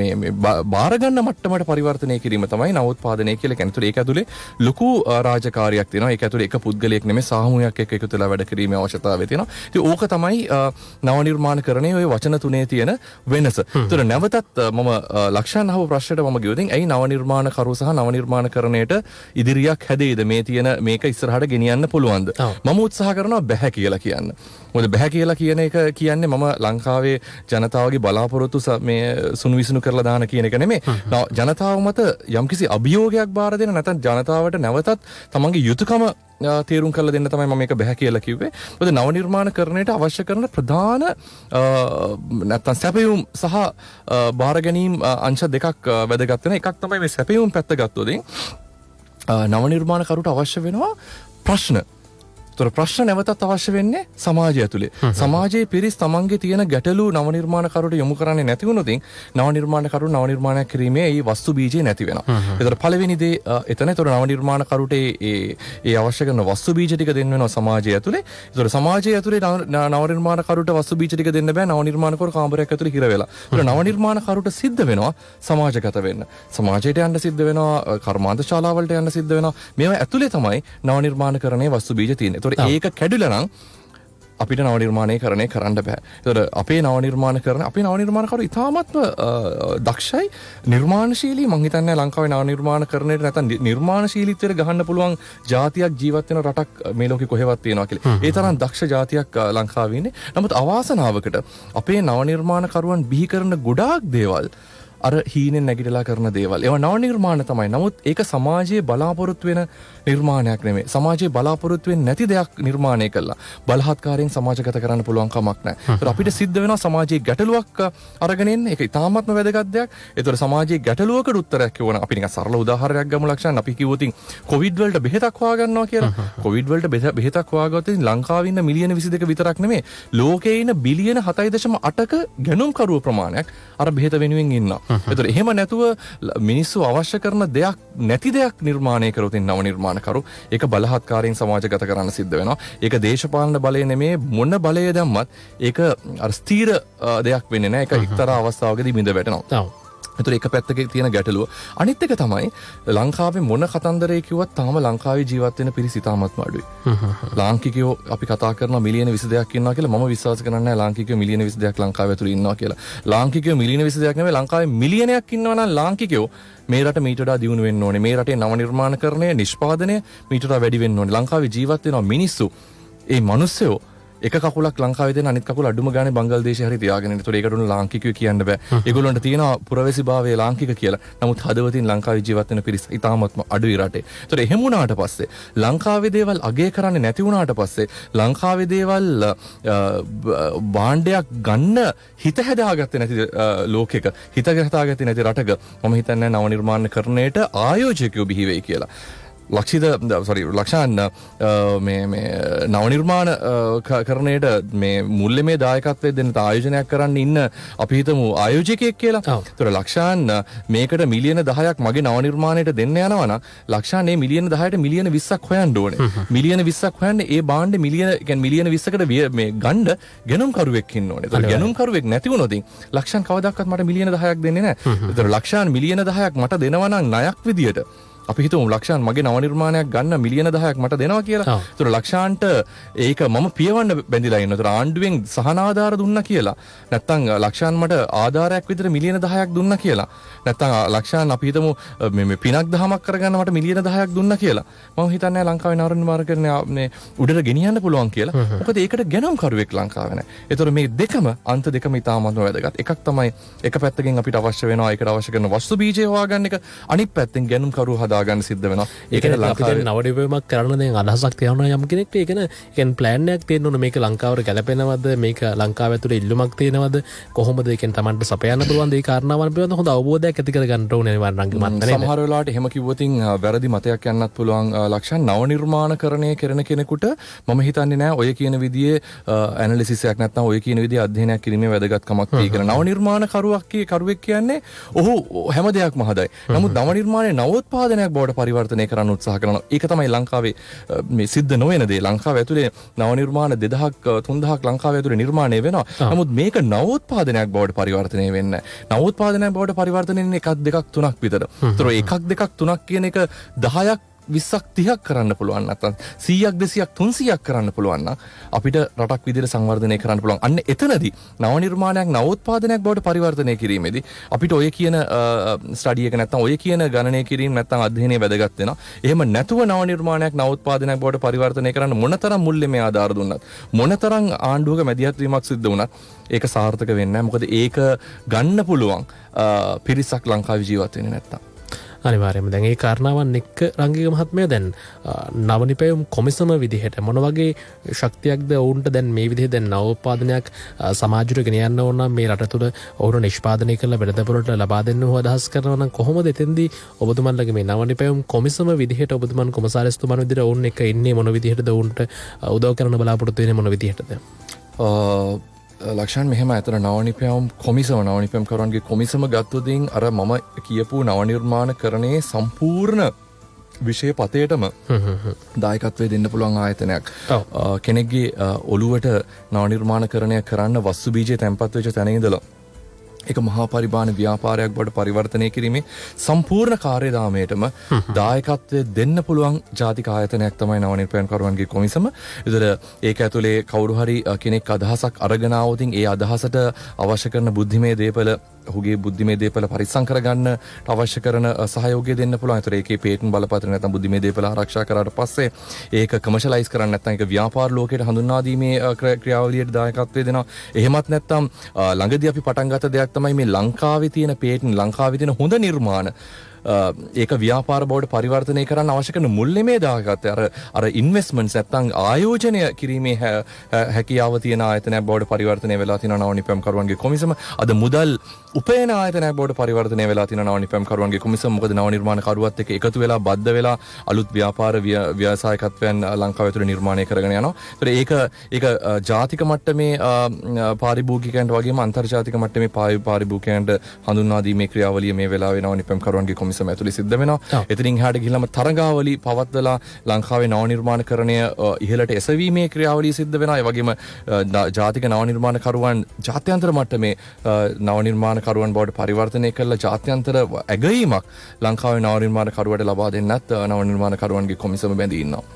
මේ බාර ගන්න මට්ටමට පරිවර්තනය කිරීම තමයි නවෝත්පාදනය කියලා කියන්නේ. ඒක ඇතුලේ ලොකු රාජකාරියක් තියෙනවා. ඒක ඇතුලේ එක පුද්ගලයෙක් නෙමෙයි සාමූහිකයක් එක්ක එකතු වෙලා වැඩ කිරීමේ අවශ්‍යතාවය තියෙනවා. ඉතින් ඕක තමයි නව නිර්මාණකරණයේ ওই වචන තුනේ තියෙන වෙනස. ඒතර නැවතත් මම ලක්ෂණ අහව ප්‍රශ්නයට මම ගියොතින් ඇයි නව නිර්මාණකරු සහ නව නිර්මාණකරණයට ඉදිරියක් හැදෙයිද මේ තියෙන මේක ඉස්සරහට ගෙනියන්න පුළුවන්ද? මම උත්සාහ කරනවා බැහැ කියලා කියන්න. මොකද බැහැ කියලා කියන එක කියන්නේ මම ලංකාවේ ජනතාවගේ බලාපොරොත්තු මේ සුණු විසුණු කරලා දාන කියන එක නෙමෙයි. ජනතාව මත යම්කිසි අභියෝගයක් බාර දෙන නැත්නම් ජනතාවට නැවතත් තමන්ගේ යුතුයකම තේරුම් කරලා දෙන්න තමයි මම මේක බැහැ කියලා කිව්වේ. මොකද නව නිර්මාණකරණයට අවශ්‍ය කරන ප්‍රධාන නැත්නම් සැපයුම් සහ බාර ගැනීම අංශ දෙකක් වැදගත් වෙන. එකක් තමයි මේ සැපයුම් පැත්ත ගත්තොත් නව නිර්මාණකරුට අවශ්‍ය වෙනවා ප්‍රශ්න. තොර ප්‍රශ්න නැවතත් අවශ්‍ය වෙන්නේ සමාජය ඇතුලේ. සමාජයේ පිරිස් තමන්ගේ තියෙන ගැටලු නව නිර්මාණකරුට යොමු කරන්නේ නැති වුණොත් නව නිර්මාණකරු නව නිර්මාණයක් කිරීමේ ඒ වස්තු බීජය නැති වෙනවා. ඒතර පළවෙනි දේ එතන. ඒතර නව නිර්මාණකරුට ඒ අවශ්‍ය කරන වස්තු බීජ ටික දෙන්න වෙනවා සමාජය ඇතුලේ. ඒතර සමාජය ඇතුලේ නව නිර්මාණකරුට වස්තු බීජ ටික දෙන්න බෑ. නව නිර්මාණකරු කාමරයක් ඇතුලේ හිර වෙලා. ඒතර නව නිර්මාණකරුට සිද්ධ වෙනවා සමාජගත වෙන්න. සමාජයට යන්න සිද්ධ වෙනවා, කර්මාන්ත ශාලාවලට යන්න සිද්ධ වෙනවා. මේවා ඇතුලේ තමයි නව නිර්මාණකරණයේ වස්තු බීජ තියෙන්නේ. ඒක කැඩිලා නම් අපිට නව නිර්මාණය කරන්න බෑ. ඒතර අපේ නව නිර්මාණකරු ඉතාමත්ම දක්ෂයි, නිර්මාණශීලී. මං හිතන්නේ ලංකාවේ නව නිර්මාණකරණයට නැත්නම් නිර්මාණශීලීත්වයට ගහන්න පුළුවන් ජාතියක් ජීවත් වෙන රටක් මේ ලෝකේ කොහෙවත් තියෙනවා කියලා. ඒ තරම් දක්ෂ ජාතියක් ලංකාවේ ඉන්නේ. නමුත් අවාසනාවකට අපේ නව නිර්මාණකරුවන් බිහි කරන ගොඩාක් දේවල් අර හීනෙන් නැගිටලා කරන දේවල්. ඒවා නව නිර්මාණ තමයි. නමුත් ඒක සමාජයේ බලාපොරොත්තු වෙන නිර්මාණයක් නෙමෙයි. සමාජයේ බලාපොරොත්තු වෙන්නේ නැති දෙයක් නිර්මාණය කළා. බලහත්කාරයෙන් සමාජගත කරන්න පුළුවන් කමක් නැහැ. ඒතර අපිට සිද්ධ වෙනවා සමාජයේ ගැටලුවක් අරගෙන එන්න. ඒක ඉතාමත්ම වැදගත් දෙයක්. ඒතර සමාජයේ ගැටලුවකට උත්තරයක් කියවන අපි නිකන් සරල උදාහරණයක් ගමු ලක්ෂණ. අපි කිව්වොත් කොවිඩ් වලට බෙහෙතක් හොයාගන්නවා කියලා. කොවිඩ් වලට බෙහෙතක් හොයාගත්තොත් ලංකාවේ ඉන්න මිලියන 22 විතරක් නෙමෙයි. ලෝකයේ ඉන්න බිලියන 7.8ක ගැනුම්කරුව ප්‍රමාණයක් අර බෙහෙත වෙනුවෙන් ඉන්නවා. ඒතර එහෙම නැතුව මිනිස්සු අවශ්‍ය කරන දෙයක් නැති දෙයක් නිර්මාණය කරොත් නව නිර්මාණකරු ඒක බලහත්කාරයෙන් සමාජගත කරන්න සිද්ධ වෙනවා. ඒක දේශපාලන බලය නෙමේ, මොන බලය දැම්මත් ඒක අර ස්ථීර දෙයක් වෙන්නේ නැහැ. ඒක එක්තරා අවස්ථාවකදී බිඳ වැටෙනවා. ඒතර එක පැත්තක තියෙන ගැටලුව. අනිත් එක තමයි ලංකාවේ මොන කතන්දරේ කිව්වත් තාම ලංකාවේ ජීවත් වෙන පිරිස ඉතාමත්ම අඩුයි. ලාංකිකයෝ අපි කතා කරනවා මිලියන 22ක් ඉන්නවා කියලා. මම විශ්වාස කරන්නේ නැහැ ලාංකිකයෝ මිලියන 22ක් ලංකාවේ ඇතුළේ ඉන්නවා කියලා. ලාංකිකයෝ මිලියන 22ක් නෙවෙයි, ලංකාවේ මිලියනයක් ඉන්නවා නම් ලාංකිකයෝ මේ රට මීට වඩා දියුණු වෙන්න ඕනේ. මේ රටේ නව නිර්මාණකරණය, නිෂ්පාදනය මීට වඩා වැඩි වෙන්න ඕනේ. ලංකාවේ ජීවත් වෙනවා මිනිස්සු. ඒ මිනිස්සුયો එක කකුලක් ලංකාවේ දෙන අනිත් කකුල අඩුම ගානේ බංගල්දේශේ හරි තියාගෙන ඉන්න. ඒතකොට ඒකට උන ලාංකිකයෝ කියන්න බෑ. ඒගොල්ලන්ට තියෙනවා පුරවැසිභාවයේ ලාංකික කියලා. නමුත් හදවතින් ලංකාවේ ජීවත් වෙන පිරිස ඉතාමත්ම අඩුයි රටේ. ඒතකොට එහෙම වුණාට පස්සේ ලංකාවේ දේවල් අගය කරන්නේ නැති වුණාට පස්සේ ලංකාවේ දේවල් භාණ්ඩයක් ගන්න හිත හදාගත්තේ නැති ලෝකෙක, හිත හදාගත්තේ නැති රටක මම හිතන්නේ නව නිර්මාණකරණයට ආයෝජකයෝ බිහි වෙයි කියලා. ලක්ෂාන් මේ නව නිර්මාණ කරණයට මේ මුල්ලේ දායකත්වය දෙන්න ආයෝජනයක් කරන්න ඉන්න අපි හිතමු ආයෝජකයෙක් කියලා. ඒතර ලක්ෂාන් මේකට මිලියන 10ක් මගේ නව නිර්මාණයට දෙන්න යනවා නම් ලක්ෂාන් මේ මිලියන 10ට මිලියන 20ක් හොයන්න ඕනේ. මිලියන 20ක් හොයන්නේ ඒ භාණ්ඩේ මිලියන 20කට මේ ගණ්ඩ ගැනුම්කරුවෙක් ඉන්න ඕනේ. ඒතර ගැනුම්කරුවෙක් නැති වුණොත් ලක්ෂාන් කවදාවත් මට මිලියන 10ක් දෙන්නේ නැහැ. ඒතර ලක්ෂාන් මිලියන 10ක් මට දෙනවා නම් ණයක් විදියට අපි හිතමු ලක්ෂාන් මගේ නව නිර්මාණයක් ගන්න මිලියන 10ක් මට දෙනවා කියලා. ඒතර ලක්ෂාන්ට ඒක මම පියවන්න බැඳිලා ඉන්නවා. ඒතර ආණ්ඩුවෙන් සහන ආධාර දුන්නා කියලා. නැත්තම් ලක්ෂාන් මට ආධාරයක් විතර මිලියන 10ක් දුන්නා කියලා. නැත්තම් ලක්ෂාන් අපි හිතමු මේ පිනක් දහමක් කරගන්න මට මිලියන 10ක් දුන්නා කියලා. මම හිතන්නේ ලංකාවේ නව නිර්මාණකරණය මේ උඩට ගෙනියන්න පුළුවන් කියලා. මොකද ඒකට ගැනුම්කරුවෙක් ලංකාවේ නැහැ. ඒතර මේ දෙකම අන්ත දෙකම ඉතාමත්ම වැදගත්. එකක් තමයි එක පැත්තකින් අපිට අවශ්‍ය වෙනවා ඒකට අවශ්‍ය කරන වස්තු බීජය හොයාගන්න එක. අනිත් පැත්තෙන් ගැනුම්කරුව හදාගන්න සිද්ධ වෙනවා. ඒකන ලංකාවේ නවඩිවීමක් කරන දැන් අදහසක් තියනවා යම් කෙනෙක්ට. ඒකන ප්ලෑන් එකක් තියෙන්න ඕනේ. මේක ලංකාවට ගැලපෙනවද? මේක ලංකාව ඇතුලේ ඉල්ලුමක් තියෙනවද? කොහොමද ඒකෙන් Tamanට සපයන්න පුළුවන්ද? ඒ කාරණාවන් පිළිබඳව හොඳ අවබෝධයක් ඇති කර ගන්න ඕනේ වරණංගි මත්තනේ. සමහර වෙලාවට එහෙම කිව්වොත් වැරදි මතයක් යන්නත් පුළුවන්. ලක්ෂණ නව නිර්මාණකරණය කරන කෙනෙකුට මම හිතන්නේ නෑ ඔය කියන විදිහේ ඇනලිසිස් එකක් නැත්නම් ඔය කියන විදිහේ අධ්‍යයනයක් කිරීමේ වැදගත්කමක් තියෙයි කියලා. නව නිර්මාණකරුවෙක් කියන්නේ ඔහු හැම දෙයක්ම හදයි. නමුත් නව නිර්මාණයේ නවෝත්පාදනයක් බවට පරිවර්තනය කරන්න උත්සාහ කරනවා. ඒක තමයි ලංකාවේ මේ සිද්ධ නොවන දේ. ලංකාව ඇතුලේ නව නිර්මාණ 2000ක් 3000ක් ලංකාව ඇතුලේ නිර්මාණය වෙනවා. නමුත් මේක නවෝත්පාදනයක් බවට පරිවර්තනය වෙන්නේ නැහැ. නවෝත්පාදනයක් බවට පරිවර්තනය වෙන්නේ 1 2 3ක් විතර. ඒතර 1 2 3ක් කියන එක 10ක් 20ක් 30ක් කරන්න පුළුවන් නැත්නම් 100ක් 200ක් 300ක් කරන්න පුළුවන් නම් අපිට රටක් විදිහට සංවර්ධනය කරන්න පුළුවන්. අන්න එතනදී නව නිර්මාණයක් නවෝත්පාදනයක් බවට පරිවර්තනය කිරීමේදී අපිට ඔය කියන ස්ටඩි එක නැත්නම් ඔය කියන ගණනය කිරීම නැත්නම් අධ්‍යයනය වැදගත් වෙනවා. එහෙම නැතුව නව නිර්මාණයක් නවෝත්පාදනයක් බවට පරිවර්තනය කරන්න මොනතරම් මුල්ලේ ආධාර දුන්නත් මොනතරම් ආණ්ඩුවක මැදිහත් වීමක් සිද්ධ වුණත් ඒක සාර්ථක වෙන්නේ නැහැ. මොකද ඒක ගන්න පුළුවන් පිරිසක් ලංකාවේ ජීවත් වෙන්නේ නැත්තම්. අනිවාර්යයෙන්ම දැන් ඒ කාරණාවන් එක්ක රංගික මහත්මයා දැන් නවනිපැයුම් කොමිසම විදිහට මොන වගේ ශක්තියක්ද ඔවුන්ට දැන් මේ විදිහේ දැන් නවෝත්පාදනයක් සමාජයට ගෙන යන්න ඕන නම් මේ රට තුළ ඔවුන් නිෂ්පාදනය කරලා වෙළඳපොළට ලබා දෙන්න ඕන අදහස් කරනවා නම් කොහොමද එතෙන්දී ඔබතුමන්ලගේ මේ නවනිපැයුම් කොමිසම විදිහට ඔබතුමන් කොමසාරිස්තුමන් විදිහට ඔවුන් එක්ක ඉන්නේ මොන විදිහටද ඔවුන්ට උදව් කරන්න බලාපොරොත්තු වෙන්නේ මොන විදිහටද? ලක්ෂණ මෙහෙම ඇතර නවනිපැයුම් කොමිසම නවනිපැයුම් කරුවන්ගේ කොමිසම ගත්තොතින් අර මම කියපු නව නිර්මාණකරණයේ සම්පූර්ණ විෂය පතයටම දායකත්වය දෙන්න පුළුවන් ආයතනයක්. කෙනෙක්ගේ ඔළුවට නව නිර්මාණකරණය කරන්න වස්තු බීජය තැන්පත් වෙච්ච තැන ඉඳලා එක මහා පරිමාණ ව්‍යාපාරයක් බවට පරිවර්තනය කිරීමේ සම්පූර්ණ කාර්යදාමයටම දායකත්වය දෙන්න පුළුවන් ජාතික ආයතනයක් තමයි නවනිර්මාණකරුවන්ගේ කොමිසම. ඒතර ඒක ඇතුලේ කවුරු හරි කෙනෙක් අදහසක් අරගෙන ආවොත් ඒ අදහසට අවශ්‍ය කරන බුද්ධිමය දේපල ඔහුගේ බුද්ධිමය දේපල පරිස්සම් කරගන්න අවශ්‍ය කරන සහයෝගය දෙන්න පුළුවන්. ඒතර ඒකේ පේටන්ට් බලපත්‍ර නැත්නම් බුද්ධිමය දේපල ආරක්ෂා කරාට පස්සේ ඒක කමර්ෂියලයිස් කරන්න නැත්නම් ඒක ව්‍යාපාර ලෝකයට හඳුන්වා දීමේ ක්‍රියාවලියට දායකත්වය දෙනවා. එහෙමත් නැත්නම් ළඟදී අපි පටන් ගත්ත දෙයක් තමයි මේ ලංකාවේ තියෙන පේටන්ට් ලංකාවේ තියෙන හොඳ නිර්මාණ ඒක ව්‍යාපාර බවට පරිවර්තනය කරන්න අවශ්‍ය කරන මුල්‍යමය දායකත්වය අර ඉන්වෙස්ට්මන්ට්ස් නැත්නම් ආයෝජනය කිරීමේ හැකියාව තියෙන ආයතනයක් බවට පරිවර්තනය වෙලා තියෙනවා නවනිපැම්කරුවන්ගේ කොමිසම. අද මුදල් උපයන ආයතනයක් බවට පරිවර්තනය වෙලා තියෙනවා නවනිපැම්කරුවන්ගේ කොමිසම. මොකද නවනිර්මාණකරුවත් එක්ක එකතු වෙලා බද්ධ වෙලා අලුත් ව්‍යාපාර ව්‍යවසායකත්වයන් ලංකාව ඇතුළේ නිර්මාණය කරගෙන යනවා. ඒක ජාතික මට්ටමේ පාරිභෝගිකයන්ට වගේම අන්තර්ජාතික මට්ටමේ පාරිභෝගිකයන්ට හඳුන්වා දීමේ ක්‍රියාවලිය මේ වෙලාවේ නවනිපැම්කරුවන්ගේ කොමිසම ඇතුළේ සිද්ධ වෙනවා. එතනින් එහාට ගිහිල්ලාම තරඟාවලි පවත්වලා ලංකාවේ නවනිර්මාණකරණය ඉහළට එසවීමේ ක්‍රියාවලිය සිද්ධ වෙනවා. ඒ වගේම ජාතික නවනිර්මාණකරුවන් ජාත්‍යන්තර මට්ටමේ නවනිර්මාණකරුවන් බවට පරිවර්තනය කරලා ජාත්‍යන්තර ඇගයීමක් ලංකාවේ නවනිර්මාණකරුවට ලබා දෙන්නත් නවනිර්මාණකරුවන්ගේ කොමිසම බැඳී ඉන්නවා.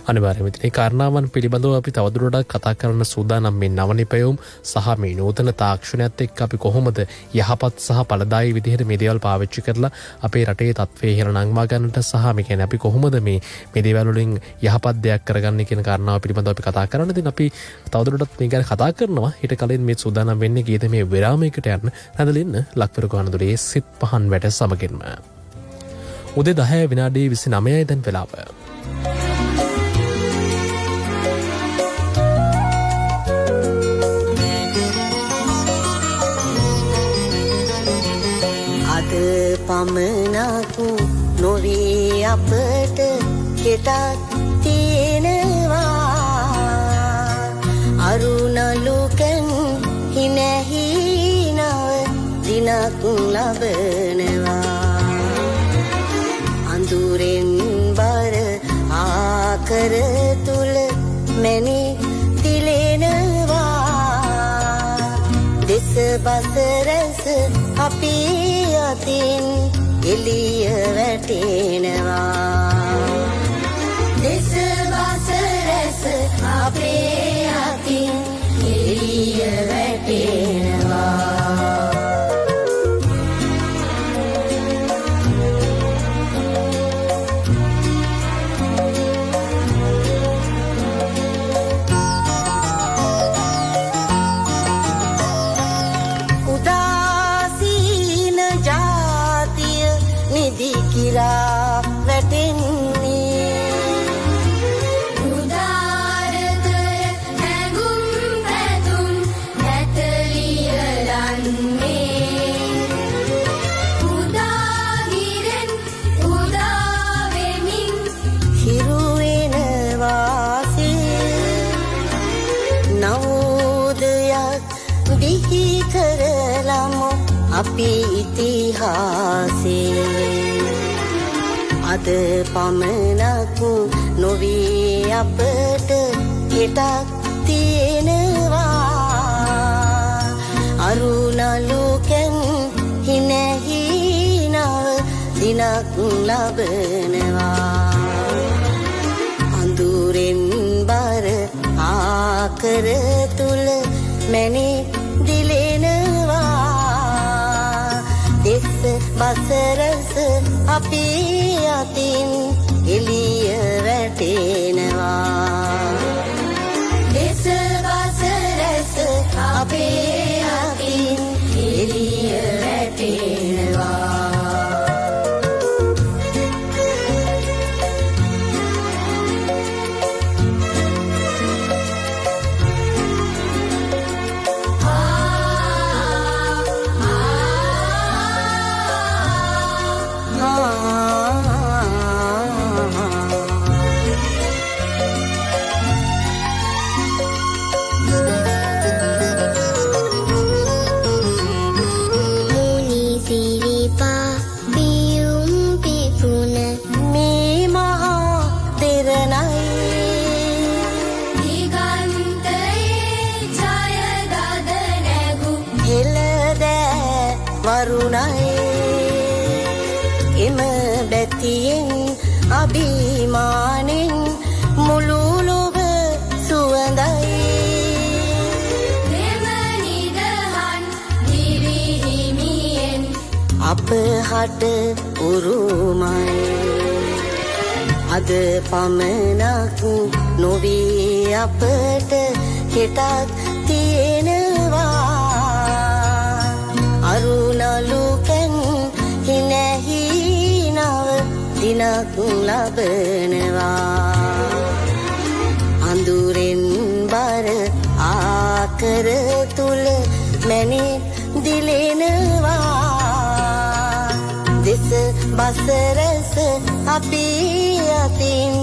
අනිවාර්යයෙන්ම මේ කාරණාවන් පිළිබඳව අපි තවදුරටත් කතා කරන්න සූදානම් මේ නවනිපැයුම් සහ මේ නූතන තාක්ෂණයත් එක්ක අපි කොහොමද යහපත් සහ ඵලදායී විදිහට මේ දේවල් පාවිච්චි කරලා අපේ රටේ තත්ත්වය ඉහළ නංවා ගන්නට සහ මේ කියන්නේ අපි කොහොමද මේ දේවල් වලින් යහපත් දෙයක් කරගන්නේ කියන කාරණාව පිළිබඳව අපි කතා කරන්න. ඉතින් අපි තවදුරටත් මේ ගැන කතා කරනවා. ඊට කලින් මේ සූදානම් වෙන්නේ ගියද මේ විරාමයකට යන්න නැදලින්න ලක්විරු ගානදුරේ සිත් පහන් වැට සමගින්ම. උදේ 10:29 දැන් වෙලාව. පමණක් නොවේ අපට කෙටක් තියෙනවා අරුණලුකන් හිනැහිනව දිනක් ලබනවා අඳුරෙන් බර ආකර තුල මැනි දිලෙනවා දෙස බසරස අපි අතින් එළිය වැටෙනවා දෙස බසරස අපේ අතින් එළිය වැටෙනවා කිරා වැටෙන්නේ උදාර කර හැඟුම් පැතුම් නැතලියලන්නේ උදාගිරෙන් උදාවෙමින් හිරුවෙන වාසේ නවෝදයක් බිහි කරලමු අපි ඉතිහාසේ අද පමණක් නොවේ අපට හිතක් තියෙනවා අරුණලුකන් හිනැහිනව දිනක් ලබනවා අඳුරෙන් බර ආකර තුල මැනි දිලෙනවා දෙස් බසරස අපි අතින් එළිය වැටෙනවා දෙස බසරස අපේ අතින් එළිය වැටෙනවා අප හට උරුමයි අද පමණක් නොවී අපට හෙටත් තියෙනවා අරුණලුකෙන් හිනැහි නව දිනක් ලබනවා අඳුරෙන් බර ආකර තුල මැණික් දිලෙනවා දෙස බසරස අපි අතින්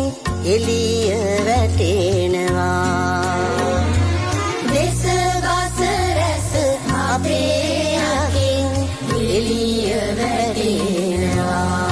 එළිය වැටෙනවා දෙස බසරස අපේ අතින් එළිය වැටෙනවා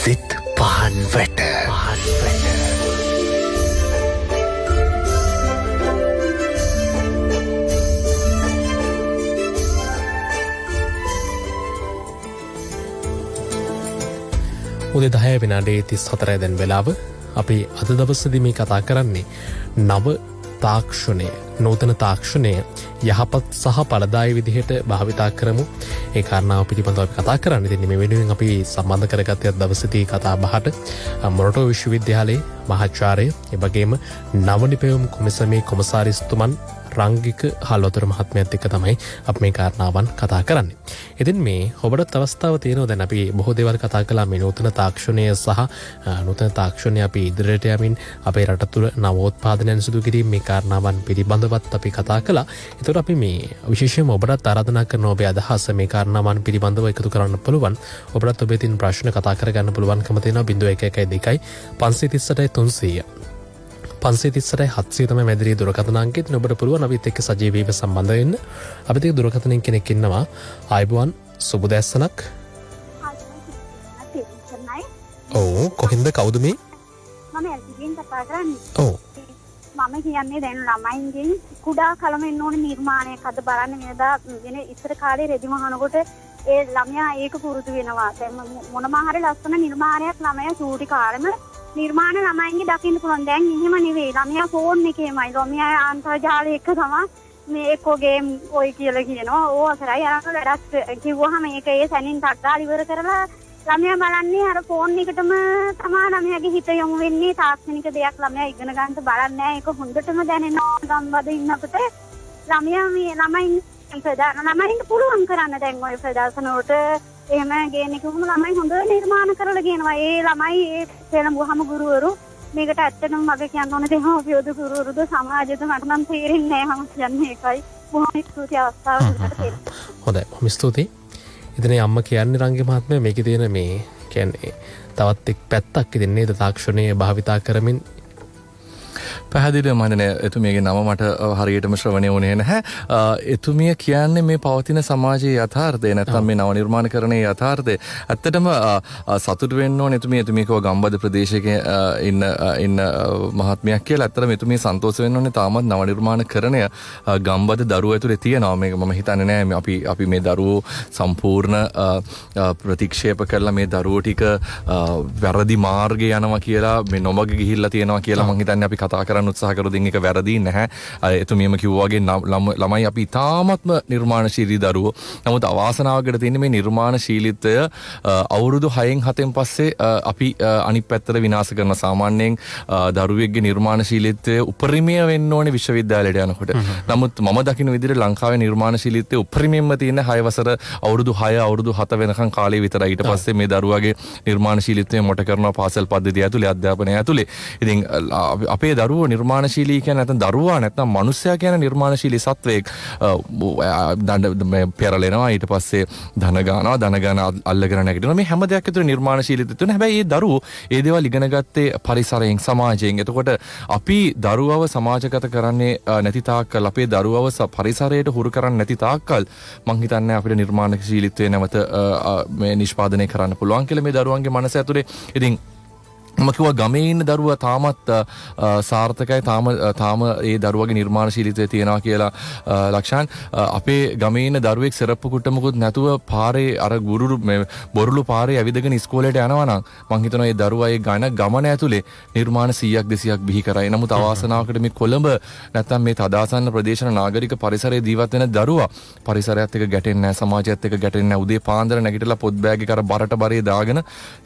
සිත් පහන් වැට උදේ 10 විනාඩි 34 දැන් වෙලාව අපි අද දවසේදී මේ කතා කරන්නේ නව තාක්ෂණය නූතන තාක්ෂණය යහපත් සහ පලදායි විදිහට භාවිතා කරමු ඒ කාරණාව පිළිබඳව අපි කතා කරන්න ඉතින් මේ වෙනුවෙන් අපි සම්බන්ධ කරගත්තේ දවසේදී කතා බහට මොරටු විශ්වවිද්‍යාලයේ මහාචාර්ය එවැගේම නව නිපැයුම් කොමිසමේ කොමසාරිස්තුමන් රංගික හල්වතර මහත්මයාත් එක්ක තමයි අපි මේ කාරණාවන් කතා කරන්නේ. ඉතින් මේ ඔබට අවස්ථාව තියෙනවා දැන් අපි බොහෝ දේවල් කතා කළා මේ නූතන තාක්ෂණය සහ නූතන තාක්ෂණය අපි ඉදිරියට යමින් අපේ රට තුළ නවෝත්පාදනයන් සිදු කිරීම මේ කාරණාවන් පිළිබඳවත් අපි කතා කළා. ඒතකොට අපි මේ විශේෂයෙන්ම ඔබට ආරාධනා කරන ඔබේ අදහස මේ කාරණාවන් පිළිබඳව එකතු කරන්න පුළුවන්. ඔබට ඔබේ තියෙන ප්‍රශ්න කතා කරගන්න පුළුවන්කම තියෙනවා 0112 538 300 538 තමයි මැදිරියේ දුරකථන අංකය. ඉතින් ඔබට පුළුවන් අපිත් එක්ක සජීවීව සම්බන්ධ වෙන්න. අපිට ඒ දුරකථනයෙන් කෙනෙක් ඉන්නවා. ආයුබෝවන් සුබ දැස්සනක්. ඔව් කොහෙන්ද කවුද මේ? මම එල්පීගෙන් කතා කරන්නේ. ඔව්. මම කියන්නේ දැන් ළමයින්ගෙන් කුඩා කලමෙන්න ඕන නිර්මාණයක් අද බලන්න මෙදා වෙන ඉස්සර කාලේ රෙදි මහනකොට ඒ ළමයා ඒක පුරුදු වෙනවා. දැන් මොනම හරි ලස්සන නිර්මාණයක් ළමයා චූටි කාලෙම නිර්මාණ ළමයින්ගේ දකින්න පුළුවන්. දැන් එහෙම නෙවෙයි. ළමයා ෆෝන් එකේමයි. ළමයා අන්තර්ජාලය එක තමයි මේ එක්කෝ ගේම් ඔය කියලා කියනවා. ඕවා කරයි අරන් වැඩක් කිව්වහම මේක ඒ සැනින් ටක්ගාල ඉවර කරලා ළමයා බලන්නේ අර ෆෝන් එකටම තමයි ළමයාගේ හිත යොමු වෙන්නේ. තාක්ෂණික දෙයක් ළමයා ඉගෙන ගන්නට බලන්නේ නැහැ. ඒක හොඳටම දැනෙනවා ගම්බද ඉන්නකොට. ළමයා මේ ළමයින්ට පුළුවන් කරන්න දැන් ඔය ප්‍රදර්ශන වලට එහෙම ගේන එකම ළමයි හොඳ නිර්මාණ කරලා ගේනවා. ඒ ළමයි ඒ පෙළඹුවම ගුරුවරු මේකට ඇත්තටම මම කියන්න ඕන දෙමාපියෝද ගුරුවරුද සමාජයද මට නම් තේරෙන්නේ නැහැ. මම කියන්නේ ඒකයි. බොහොම ස්තුතියි අවස්ථාව දෙන්නට. හොඳයි බොහොම ස්තුතියි. ඉතින් අම්මා කියන්නේ රංගේ මහත්මයා මේකේ තියෙන මේ කියන්නේ තවත් එක් පැත්තක් ඉතින් නේද තාක්ෂණය භාවිතා කරමින් පැහැදිලිව මම හිතන්නේ එතුමියගේ නම මට හරියටම ශ්‍රවණය වුණේ නැහැ. එතුමිය කියන්නේ මේ පවතින සමාජයේ යථාර්ථය නැත්නම් මේ නව නිර්මාණකරණයේ යථාර්ථය. ඇත්තටම සතුටු වෙන්න ඕනේ එතුමියකව ගම්බද ප්‍රදේශයේ ඉන්න මහත්මයක් කියලා. ඇත්තටම එතුමිය සන්තෝෂ වෙන්න ඕනේ තාමත් නව නිර්මාණකරණය ගම්බද දරුවෝ ඇතුලේ තියෙනවා. මේක මම හිතන්නේ නෑ අපි මේ දරුවෝ සම්පූර්ණ ප්‍රතික්ෂේප කරලා මේ දරුවෝ ටික වැරදි මාර්ගේ යනවා කියලා මේ නොමග ගිහිල්ලා තියෙනවා කියලා මම හිතන්නේ අපි කතා කරන්න උත්සාහ කරොත් ඒක වැරදි නැහැ. එතුමියම කිව්වා වගේ ළමයි අපි තාමත්ම නිර්මාණශීලී දරුවෝ. නමුත් අවාසනාවකට තියෙන මේ නිර්මාණශීලීත්වය අවුරුදු 6න් 7න් පස්සේ අපි අනිත් පැත්තට විනාශ කරන සාමාන්‍යයෙන් දරුවෙක්ගේ නිර්මාණශීලීත්වය උපරිමය වෙන්න ඕනේ විශ්වවිද්‍යාලයට යනකොට. නමුත් මම දකින විදිහට ලංකාවේ නිර්මාණශීලීත්වය උපරිමයෙන්ම තියෙන 6 වසර අවුරුදු 6 අවුරුදු 7 වෙනකන් කාලේ විතරයි. ඊට පස්සේ මේ දරුවාගේ නිර්මාණශීලීත්වය මොට කරනවා පාසල් පද්ධතිය ඇතුලේ අධ්‍යාපනය ඇතුලේ. ඉතින් අපේ දරුවෝ නිර්මාණශීලී කියන්නේ නැත්නම් දරුවා නැත්නම් මනුස්සයා කියන නිර්මාණශීලී සත්වයෙක්. පෙරලෙනවා ඊට පස්සේ ධන ගාන අල්ලගෙන නැගිටිනවා. මේ හැම දෙයක් ඇතුළේ නිර්මාණශීලීත්වය තියෙනවා. හැබැයි මේ දරුවෝ ඒ දේවල් ඉගෙන ගත්තේ පරිසරයෙන් සමාජයෙන්. එතකොට අපි දරුවව සමාජගත කරන්නේ නැති තාක්කල් අපේ දරුවව පරිසරයට හුරු කරන්නේ නැති තාක්කල් මං හිතන්නේ අපිට නිර්මාණශීලීත්වය නැවත මේ නිෂ්පාදනය කරන්න පුළුවන් කියලා මේ දරුවන්ගේ මනස ඇතුලේ. ඉතින් මම කිව්වා ගමේ ඉන්න දරුවා තාමත් සාර්ථකයි තාම ඒ දරුවගේ නිර්මාණශීලීත්වය තියෙනවා කියලා. ලක්ෂාන් අපේ ගමේ ඉන්න දරුවෙක් සරප්පු කුට්ටමකුත් නැතුව පාරේ අර බොරුළු පාරේ ඇවිදගෙන ඉස්කෝලේට යනවා නම් මං හිතනවා ඒ දරුවා ඒ ගමන ඇතුලේ නිර්මාණ 100ක් 200ක් බිහි කරයි. නමුත් අවාසනාවකට මේ කොළඹ නැත්තම් මේ තදාසන්න ප්‍රදේශන නාගරික පරිසරයේ ජීවත් වෙන දරුවා පරිසරයත් එක්ක ගැටෙන්නේ නැහැ, සමාජයත් එක්ක ගැටෙන්නේ නැහැ. උදේ පාන්දර නැගිටලා පොත් බෑග් එක අර බරට බරේ දාගෙන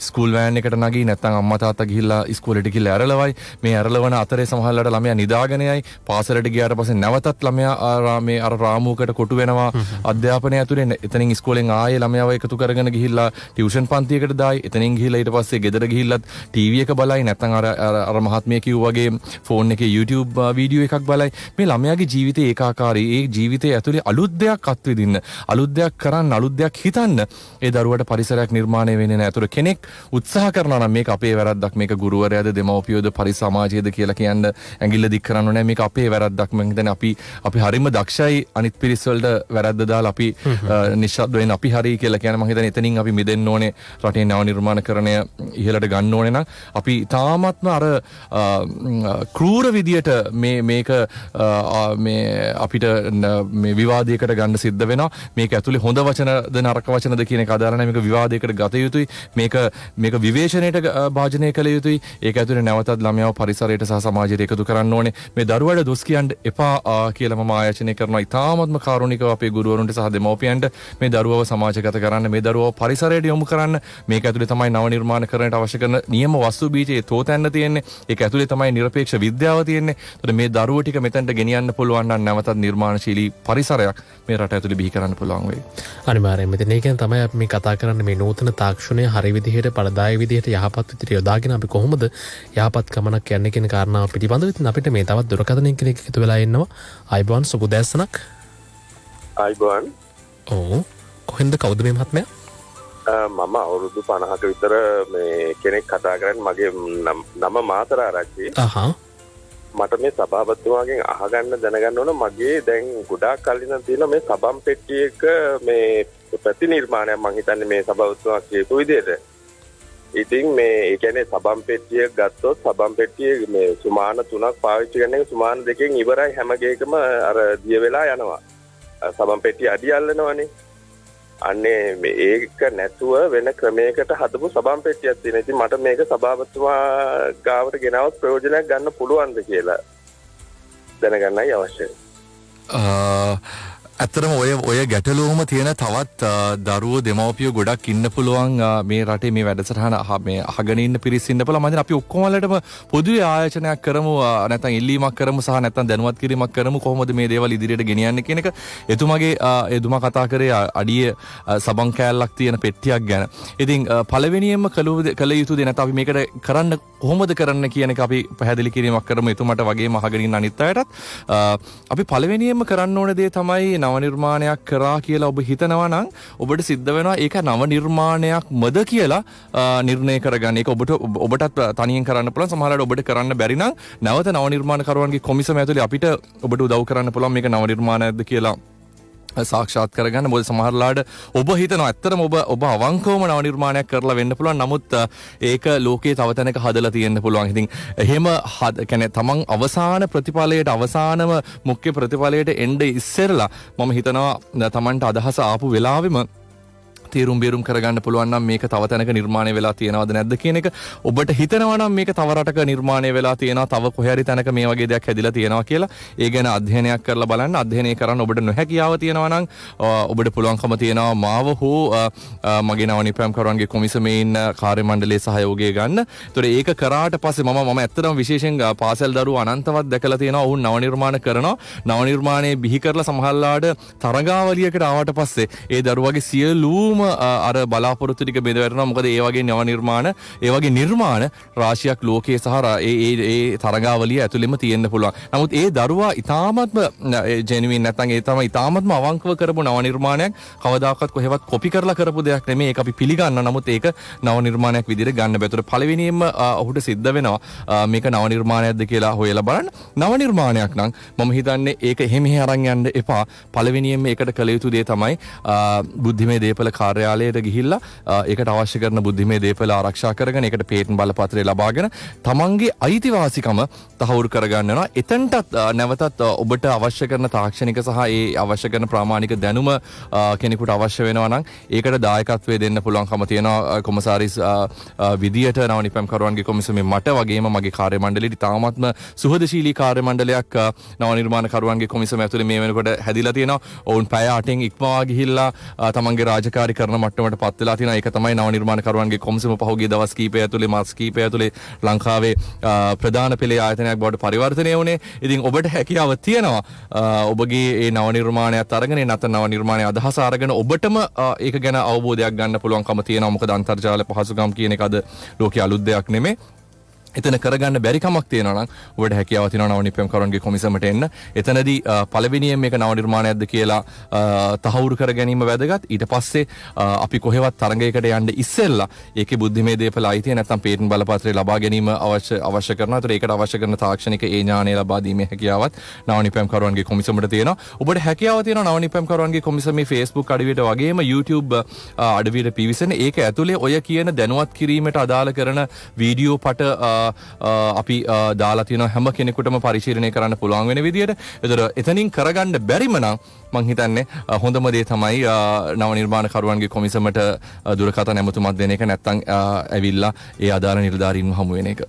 ස්කූල් වෑන් එකට නගී නැත්තම් අම්මා තාත්තා ගිහිල්ලා ඉස්කෝලේට ගිහිල්ලා ඇරලවයි. මේ ඇරලවන අතරේ සමහරවිට ළමයා නිදාගෙන යයි. පාසලට ගියාට පස්සේ නැවතත් ළමයා මේ අර රාමුවකට කොටු වෙනවා. අධ්‍යාපනය ඇතුලේ එතනින් ඉස්කෝලෙන් ආයේ ළමයාව එකතු කරගෙන ගිහිල්ලා ටියුෂන් පන්තියකට දායි. එතනින් ගිහිල්ලා ඊට පස්සේ ගෙදර ගිහිල්ලත් ටීවී එක බලයි. නැත්නම් අර මහත්මිය කිව්වා වගේ ෆෝන් එකේ YouTube වීඩියෝ එකක් බලයි. මේ ළමයාගේ ජීවිතේ ඒකාකාරී. ඒ ජීවිතේ ඇතුලේ අලුත් දෙයක් අත්විඳින්න, අලුත් දෙයක් කරන්න, අලුත් දෙයක් හිතන්න ඒ දරුවට පරිසරයක් නිර්මාණය වෙන්නේ නැහැ. ඒතර කෙනෙක් උත්සාහ කරනවා නම් මේක අපේ වැරද්දක්, මේක ගුරුවරයාද දෙමව්පියෝද පරිසමාජයේද කියලා කියන්න ඇඟිල්ල දික් කරන්න ඕනේ. මේක අපේ වැරද්දක්. මම හිතන්නේ අපි හරිම දක්ෂයි අනිත් පිරිස් වලට වැරද්ද දාලා අපි නිශ්ශබ්ද වෙන්න අපි හරි කියලා කියන මම හිතන්නේ එතනින් අපි මිදෙන්න ඕනේ. රටේ නව නිර්මාණකරණය ඉහළට ගන්න ඕනේ නම් අපි තාමත්ම අර ක්‍රූර විදියට මේක මේ අපිට මේ විවාදයකට ගන්න සිද්ධ වෙනවා. මේක ඇතුලේ හොඳ වචනද නරක වචනද කියන එක අදාළ නැහැ. මේක විවාදයකට ගත යුතුයි. මේක විවේචනයට භාජනය කළ යුතුයි. ඒක ඇතුලේ නැවතත් ළමයාව පරිසරයට සහ සමාජයට එකතු කරන්න ඕනේ. මේ දරුවට දොස් කියන්න එපා කියලා මම ආයාචනය කරනවා. ඉතාමත්ම කාරුණිකව අපේ ගුරුවරුන්ට සහ දෙමව්පියන්ට මේ දරුවව සමාජගත කරන්න, මේ දරුවව පරිසරයට යොමු කරන්න. මේක ඇතුලේ තමයි නව නිර්මාණකරණයට අවශ්‍ය කරන නියම වස්තු බීජයේ තෝතැන්න තියෙන්නේ. ඒක ඇතුලේ තමයි නිරපේක්ෂ විද්‍යාව තියෙන්නේ. ඒතකොට මේ දරුවෝ ටික මෙතනට ගෙනියන්න පුළුවන් නම් නැවතත් නිර්මාණශීලී පරිසරයක් මේ රට ඇතුලේ බිහි කරන්න පුළුවන් වෙයි. අනිවාර්යයෙන්ම. ඉතින් ඒකෙන් තමයි අපි මේ කතා කරන්නේ මේ නූතන තාක්ෂණය හරි විදිහට පළදායි විදිහට යහපත් විදිහට යොදාගෙන අපි කොහොමද යහපත් ගමනක් යන්නේ කියන කාරණාව පිළිබඳව ඉතින් අපිට මේ තවත් දුරකථනයෙන් කෙනෙක් එකතු වෙලා ඉන්නවා. ආයිබෝන් සුබ දැසනක්. ආයිබෝන්. ඔව්. කොහෙන්ද කවුද මේ මහත්මයා? මම අවුරුදු 50ක විතර මේ කෙනෙක් කතා කරන්නේ. මගේ නම මාතරාරච්චි. මට මේ සභාපතිතුමාගෙන් අහගන්න දැනගන්න ඕන මගේ දැන් ගොඩාක් කල් ඉඳන් තියෙන මේ සබම් පෙට්ටියක මේ ප්‍රතිනිර්මාණයක් මම හිතන්නේ මේ සභාපතිතුමා කියපු විදිහට. ඉතින් මේ ඒ කියන්නේ සබම් පෙට්ටිය ගත්තොත් සබම් පෙට්ටිය මේ සුමාන 3ක් පාවිච්චි කරන එක සුමාන 2කින් ඉවරයි. හැම ගේකම අර දිය වෙලා යනවා. සබම් පෙට්ටිය අඩිය අල්ලනවනේ. අන්නේ මේක නැතුව වෙන ක්‍රමයකට හදපු සබම් පෙට්ටියක් තියෙනවා. ඉතින් මට මේක සභාපතිතුමා ගාවට ගෙනවොත් ප්‍රයෝජනයක් ගන්න පුළුවන්ද කියලා දැනගන්නයි අවශ්‍යයි. ඇත්තටම ඔය ගැටලුවම තියෙන තවත් දරුවෝ දෙමව්පියෝ ගොඩක් ඉන්න පුළුවන් මේ රටේ මේ වැඩසටහන මේ අහගෙන ඉන්න පිරිස් ඉන්න පුළුවන්. මම හිතන්නේ අපි ඔක්කොම වලටම පොදුවේ ආයෝජනයක් කරමු, නැත්නම් ඉල්ලීමක් කරමු සහ නැත්නම් දැනුවත් කිරීමක් කරමු කොහොමද මේ දේවල් ඉදිරියට ගෙනියන්නේ කියන එක. එතුමා කතා කරේ අඩිය සබන් කෑල්ලක් තියෙන පෙට්ටියක් ගැන. ඉතින් පළවෙනියෙන්ම කළ යුතු දේ නැත්නම් අපි මේකට කරන්න කොහොමද කරන්න කියන එක අපි පැහැදිලි කිරීමක් කරමු එතුමාට වගේම අහගෙන ඉන්න අනිත් අයටත්. අපි පළවෙනියෙන්ම කරන්න ඕන දේ තමයි නව නිර්මාණයක් කරා කියලා ඔබ හිතනවා නම් ඔබට සිද්ධ වෙනවා ඒක නව නිර්මාණයක් මද කියලා නිර්ණය කරගන්න. ඒක ඔබටත් තනියෙන් කරන්න පුළුවන්. සමහරවිට ඔබට කරන්න බැරි නම් නැවත නව නිර්මාණකරුවන්ගේ කොමිසම ඇතුලේ අපිට ඔබට උදව් කරන්න පුළුවන් මේක නව නිර්මාණයක්ද කියලා සාක්ෂාත් කරගන්න. මොකද සමහරලාට ඔබ හිතනවා ඇත්තටම ඔබ අවංකවම නව නිර්මාණයක් කරලා වෙන්න පුළුවන්. නමුත් ඒක ලෝකයේ තව තැනක හදලා තියෙන්න පුළුවන්. ඉතින් එහෙම කියන්නේ තමන් අවසාන ප්‍රතිඵලයට අවසානම මුඛ්‍ය ප්‍රතිඵලයට එන්න ඉස්සෙරලා මම හිතනවා තමන්ට අදහස ආපු වෙලාවෙම තීරුම් බේරුම් කරගන්න පුළුවන් නම් මේක තව තැනක නිර්මාණය වෙලා තියෙනවද නැද්ද කියන එක. ඔබට හිතනවා නම් මේක තව රටක නිර්මාණය වෙලා තියෙනවා, තව කොහේ හරි තැනක මේ වගේ දෙයක් හැදිලා තියෙනවා කියලා ඒ ගැන අධ්‍යයනයක් කරලා බලන්න. අධ්‍යයනය කරන්න ඔබට නොහැකියාව තියෙනවා නම් ඔබට පුළුවන්කම තියෙනවා මාව හෝ මගේ නව නිර්මාණකරුවන්ගේ කොමිසමේ ඉන්න කාර්ය මණ්ඩලයේ සහයෝගය ගන්න. ඒතකොට ඒක කරාට පස්සේ මම ඇත්තටම විශේෂයෙන් පාසල් දරුවෝ අනන්තවත් දැකලා තියෙනවා. ඔවුන් නව නිර්මාණ කරනවා. නව නිර්මාණය බිහි කරලා සමහරලාට තරගාවලියකට ආවට පස්සේ ඒ දරුවගේ සියලුම අර බලාපොරොත්තු ටික බෙද වැටෙනවා. මොකද ඒ වගේ නව නිර්මාණ, ඒ වගේ නිර්මාණ රාශියක් ලෝකයේ සහ ඒ තරගාවලිය ඇතුළෙම තියෙන්න පුළුවන්. නමුත් ඒ දරුවා ඉතාමත්ම ජෙනුයින් නැත්නම් ඒ තමයි ඉතාමත්ම අවංකව කරපු නව නිර්මාණයක්. කවදාකවත් කොහෙවත් කොපි කරලා කරපු දෙයක් නෙමෙයි. ඒක අපි පිළිගන්න. නමුත් ඒක නව නිර්මාණයක් විදිහට ගන්න බැතුර පළවෙනියෙන්ම ඔහුට සිද්ධ වෙනවා මේක නව නිර්මාණයක්ද කියලා හොයලා බලන්න. නව නිර්මාණයක් නම් මම හිතන්නේ ඒක එහෙම අරන් යන්න එපා. පළවෙනියෙන්ම ඒකට කළ යුතු දේ තමයි බුද්ධිමය දේපල කාර්යාලයට ගිහිල්ලා ඒකට අවශ්‍ය කරන බුද්ධිමය දේපල ආරක්ෂා කරගෙන ඒකට පේටන්ට් බලපත්‍රය ලබාගෙන තමන්ගේ අයිතිවාසිකම තහවුරු කරගන්න වෙනවා. එතනටත් නැවතත් ඔබට අවශ්‍ය කරන තාක්ෂණික සහ ඒ අවශ්‍ය කරන ප්‍රාමාණික දැනුම කෙනෙකුට අවශ්‍ය වෙනවා නම් ඒකට දායකත්වය දෙන්න පුළුවන්කම තියෙනවා. කොමසාරිස් විදියට නව නිපැම්කරුවන්ගේ කොමිසමේ මට වගේම මගේ කාර්ය මණ්ඩලයට ඉතාමත්ම සුහදශීලී කාර්ය මණ්ඩලයක් නව නිර්මාණකරුවන්ගේ කොමිසම ඇතුලේ මේ වෙනකොට හැදිලා තියෙනවා. ඔවුන් පැය 8න් ඉක්මවා ගිහිල්ලා තමන්ගේ රාජකාරී කරන මට්ටමට පත් වෙලා තියෙනවා. ඒක තමයි නව නිර්මාණකරුවන්ගේ කොමිසම පහුගිය දවස් කීපය ඇතුලේ මාස කීපය ඇතුලේ ලංකාවේ ප්‍රධාන පෙළේ ආයතනයක් බවට පරිවර්තනය වුණේ. ඉතින් ඔබට හැකියාව තියෙනවා ඔබගේ ඒ නව නිර්මාණයත් අරගෙන නැත්නම් නව නිර්මාණයේ අදහස අරගෙන ඔබටම ඒක ගැන අවබෝධයක් ගන්න පුළුවන්කම තියෙනවා. මොකද අන්තර්ජාල පහසුකම් කියන එක අද ලෝකයේ අලුත් දෙයක් නෙමෙයි. එතන කරගන්න බැරි කමක් තියෙනවා නම් ඔබට හැකියාව තියෙනවා නව නිපැම්කරුවන්ගේ කොමිසමට එන්න. එතනදී පළවෙනියෙන් මේක නව නිර්මාණයක්ද කියලා තහවුරු කර ගැනීම වැදගත්. ඊට පස්සේ අපි කොහෙවත් තරඟයකට යන්න ඉස්සෙල්ලා ඒකේ බුද්ධිමය දේපල අයිතිය නැත්නම් පේටන්ට් බලපත්‍රය ලබා ගැනීම අවශ්‍ය කරනවා. ඒතර ඒකට අවශ්‍ය කරන තාක්ෂණික ඒ ඥානය ලබා දීමේ හැකියාවත් නව නිපැම්කරුවන්ගේ කොමිසමට තියෙනවා. ඔබට හැකියාව තියෙනවා නව නිපැම්කරුවන්ගේ කොමිසමේ Facebook අඩවියට වගේම YouTube අඩවියට පිවිසෙන. ඒක ඇතුලේ ඔය කියන දැනුවත් කිරීමට අදාළ කරන වීඩියෝ පට අපි දාලා තියෙන හැම කෙනෙකුටම පරිශීලනය කරන්න පුළුවන් වෙන විදියට. ඒතර එතනින් කරගන්න බැරිම නම් මං හිතන්නේ හොඳම දේ තමයි නව නිර්මාණකරුවන්ගේ කොමිසමට දුරකථන ඇමතුමක් දෙන එක නැත්නම් ඇවිල්ලා ඒ අදාළ නිලධාරීන්ව හමු වෙන එක.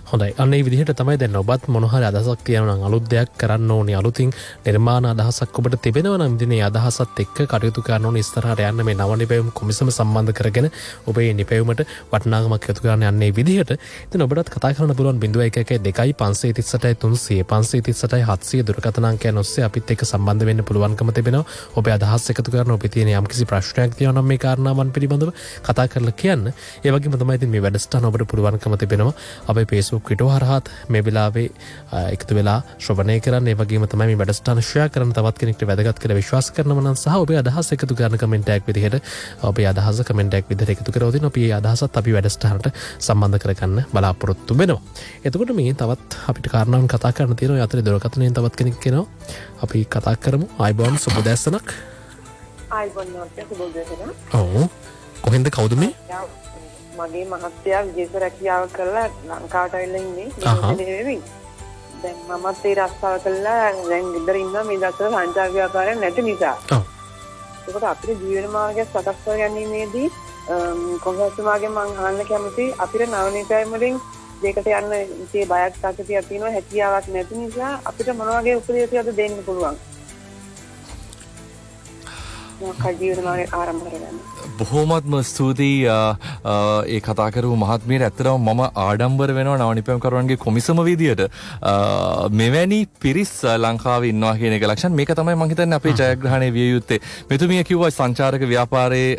හොඳයි. අන්න ඒ විදිහට තමයි දැන් ඔබත් මොන හරි අදහසක් තියෙනවා නම් අලුත් දෙයක් කරන්න ඕනේ, අලුතින් නිර්මාණ අදහසක් ඔබට තිබෙනවා නම් ඉතින් ඒ අදහසත් එක්ක කටයුතු කරන්න ඕනේ. ඉස්සරහට යන්න මේ නව නිපැයුම් කොමිසම සම්බන්ධ කරගෙන ඔබේ නිපැයුමට වටිනාකමක් එකතු කරන්න යන්නේ විදිහට. ඉතින් ඔබටත් කතා කරන්න පුළුවන් 01125383 දුරකථන අංකයන් ඔස්සේ අපිත් එක්ක සම්බන්ධ වෙන්න පුළුවන්කම තිබෙනවා. ඔබේ අදහස් එකතු කරන ඔබේ තියෙන යම්කිසි ප්‍රශ්නයක් තියෙනවා නම් මේ කාරණාවන් පිළිබඳව කතා කරලා කියන්න. ඒ වගේම තමයි ඉතින් මේ වැඩසටහන ඔබට පුළුවන්කම තිබෙනවා අපේ Facebook ක්‍රිටෝ හරහාත් මේ වෙලාවේ එකතු වෙලා ශ්‍රවණය කරන්න. ඒ වගේම තමයි මේ වැඩසටහන ෂෙයා කරන තවත් කෙනෙක්ට වැදගත් කියලා විශ්වාස කරනවා නම් සහ ඔබේ අදහස් එකතු කරන කමෙන්ට් එකක් විදිහට ඔබේ අදහස කමෙන්ට් එකක් විදිහට එකතු කරවදින අපි ඒ අදහසත් අපි වැඩසටහනට සම්බන්ධ කරගන්න බලාපොරොත්තු වෙනවා. එතකොට මේ තවත් අපිට කාරණාවන් කතා කරන්න තියෙනවා. ඒ අතරේ දුරකථනයෙන් තවත් කෙනෙක් කෙනවා. අපි කතා කරමු. ආයිබෝන් සුබ දැසනක්. ආයිබෝන් නෝත් සුබ දැසනක්. ඔව්. කොහෙන්ද කවුද මේ? මගේ මහත්තයා විදේශ රැකියාව කරලා ලංකාවට ඇවිල්ලා ඉන්නේ. දැන් මමත් ඒ රස්සාව කළා දැන් ගෙදර ඉන්නවා මේ දවස්වල සංචාර ව්‍යාපාරයක් නැති නිසා. ඒකට අපේ ජීවන මාර්ගය සකස් කර ගැනීමේදී කොහොමතුමාගේ මම අහන්න කැමති අපිට නව නිපැයුම් වලින් දෙකට යන්න ඉතින් බයක් සාකතියක් තියෙනවා හැකියාවක් නැති නිසා අපිට මොන වගේ උපදේශයක්ද දෙන්න පුළුවන්? බොහෝමත්ම ස්තුතියි ඒ කතා කරපු මහත්මියට. ඇත්තටම මම ආඩම්බර වෙනවා නව නිපැයුම්කරුවන්ගේ කොමිසම විදියට මෙවැනි පිරිස් ලංකාවේ ඉන්නවා කියන එක ලක්ෂණ. මේක තමයි මම හිතන්නේ අපේ ජයග්‍රහණය විය යුත්තේ. මෙතුමිය කිව්වා සංචාරක ව්‍යාපාරයේ